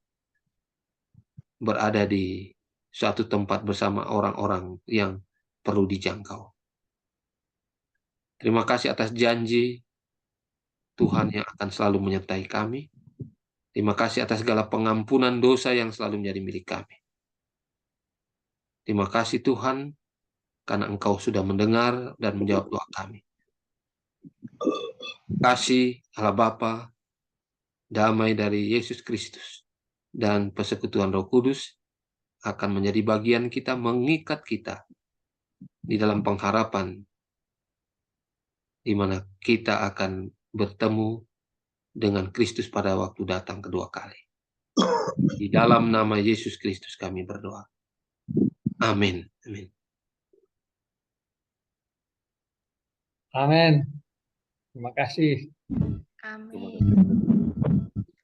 berada di suatu tempat bersama orang-orang yang perlu dijangkau. Terima kasih atas janji Tuhan yang akan selalu menyertai kami. Terima kasih atas segala pengampunan dosa yang selalu menjadi milik kami. Terima kasih Tuhan, karena Engkau sudah mendengar dan menjawab doa kami. Kasih Allah Bapa, damai dari Yesus Kristus, dan persekutuan Roh Kudus akan menjadi bagian kita, mengikat kita di dalam pengharapan di mana kita akan bertemu dengan Kristus pada waktu datang kedua kali. Di dalam nama Yesus Kristus kami berdoa. Amin. Amin. Amin. Terima kasih. Amin.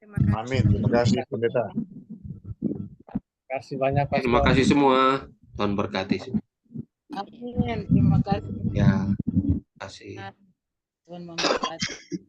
Terima kasih. Amin. Terima kasih, Pendeta. Terima kasih banyak, Pastor. Terima kasih semua. Tuhan berkati semua. Amin. Terima kasih. Ya, terima kasih. Tuhan memberkati.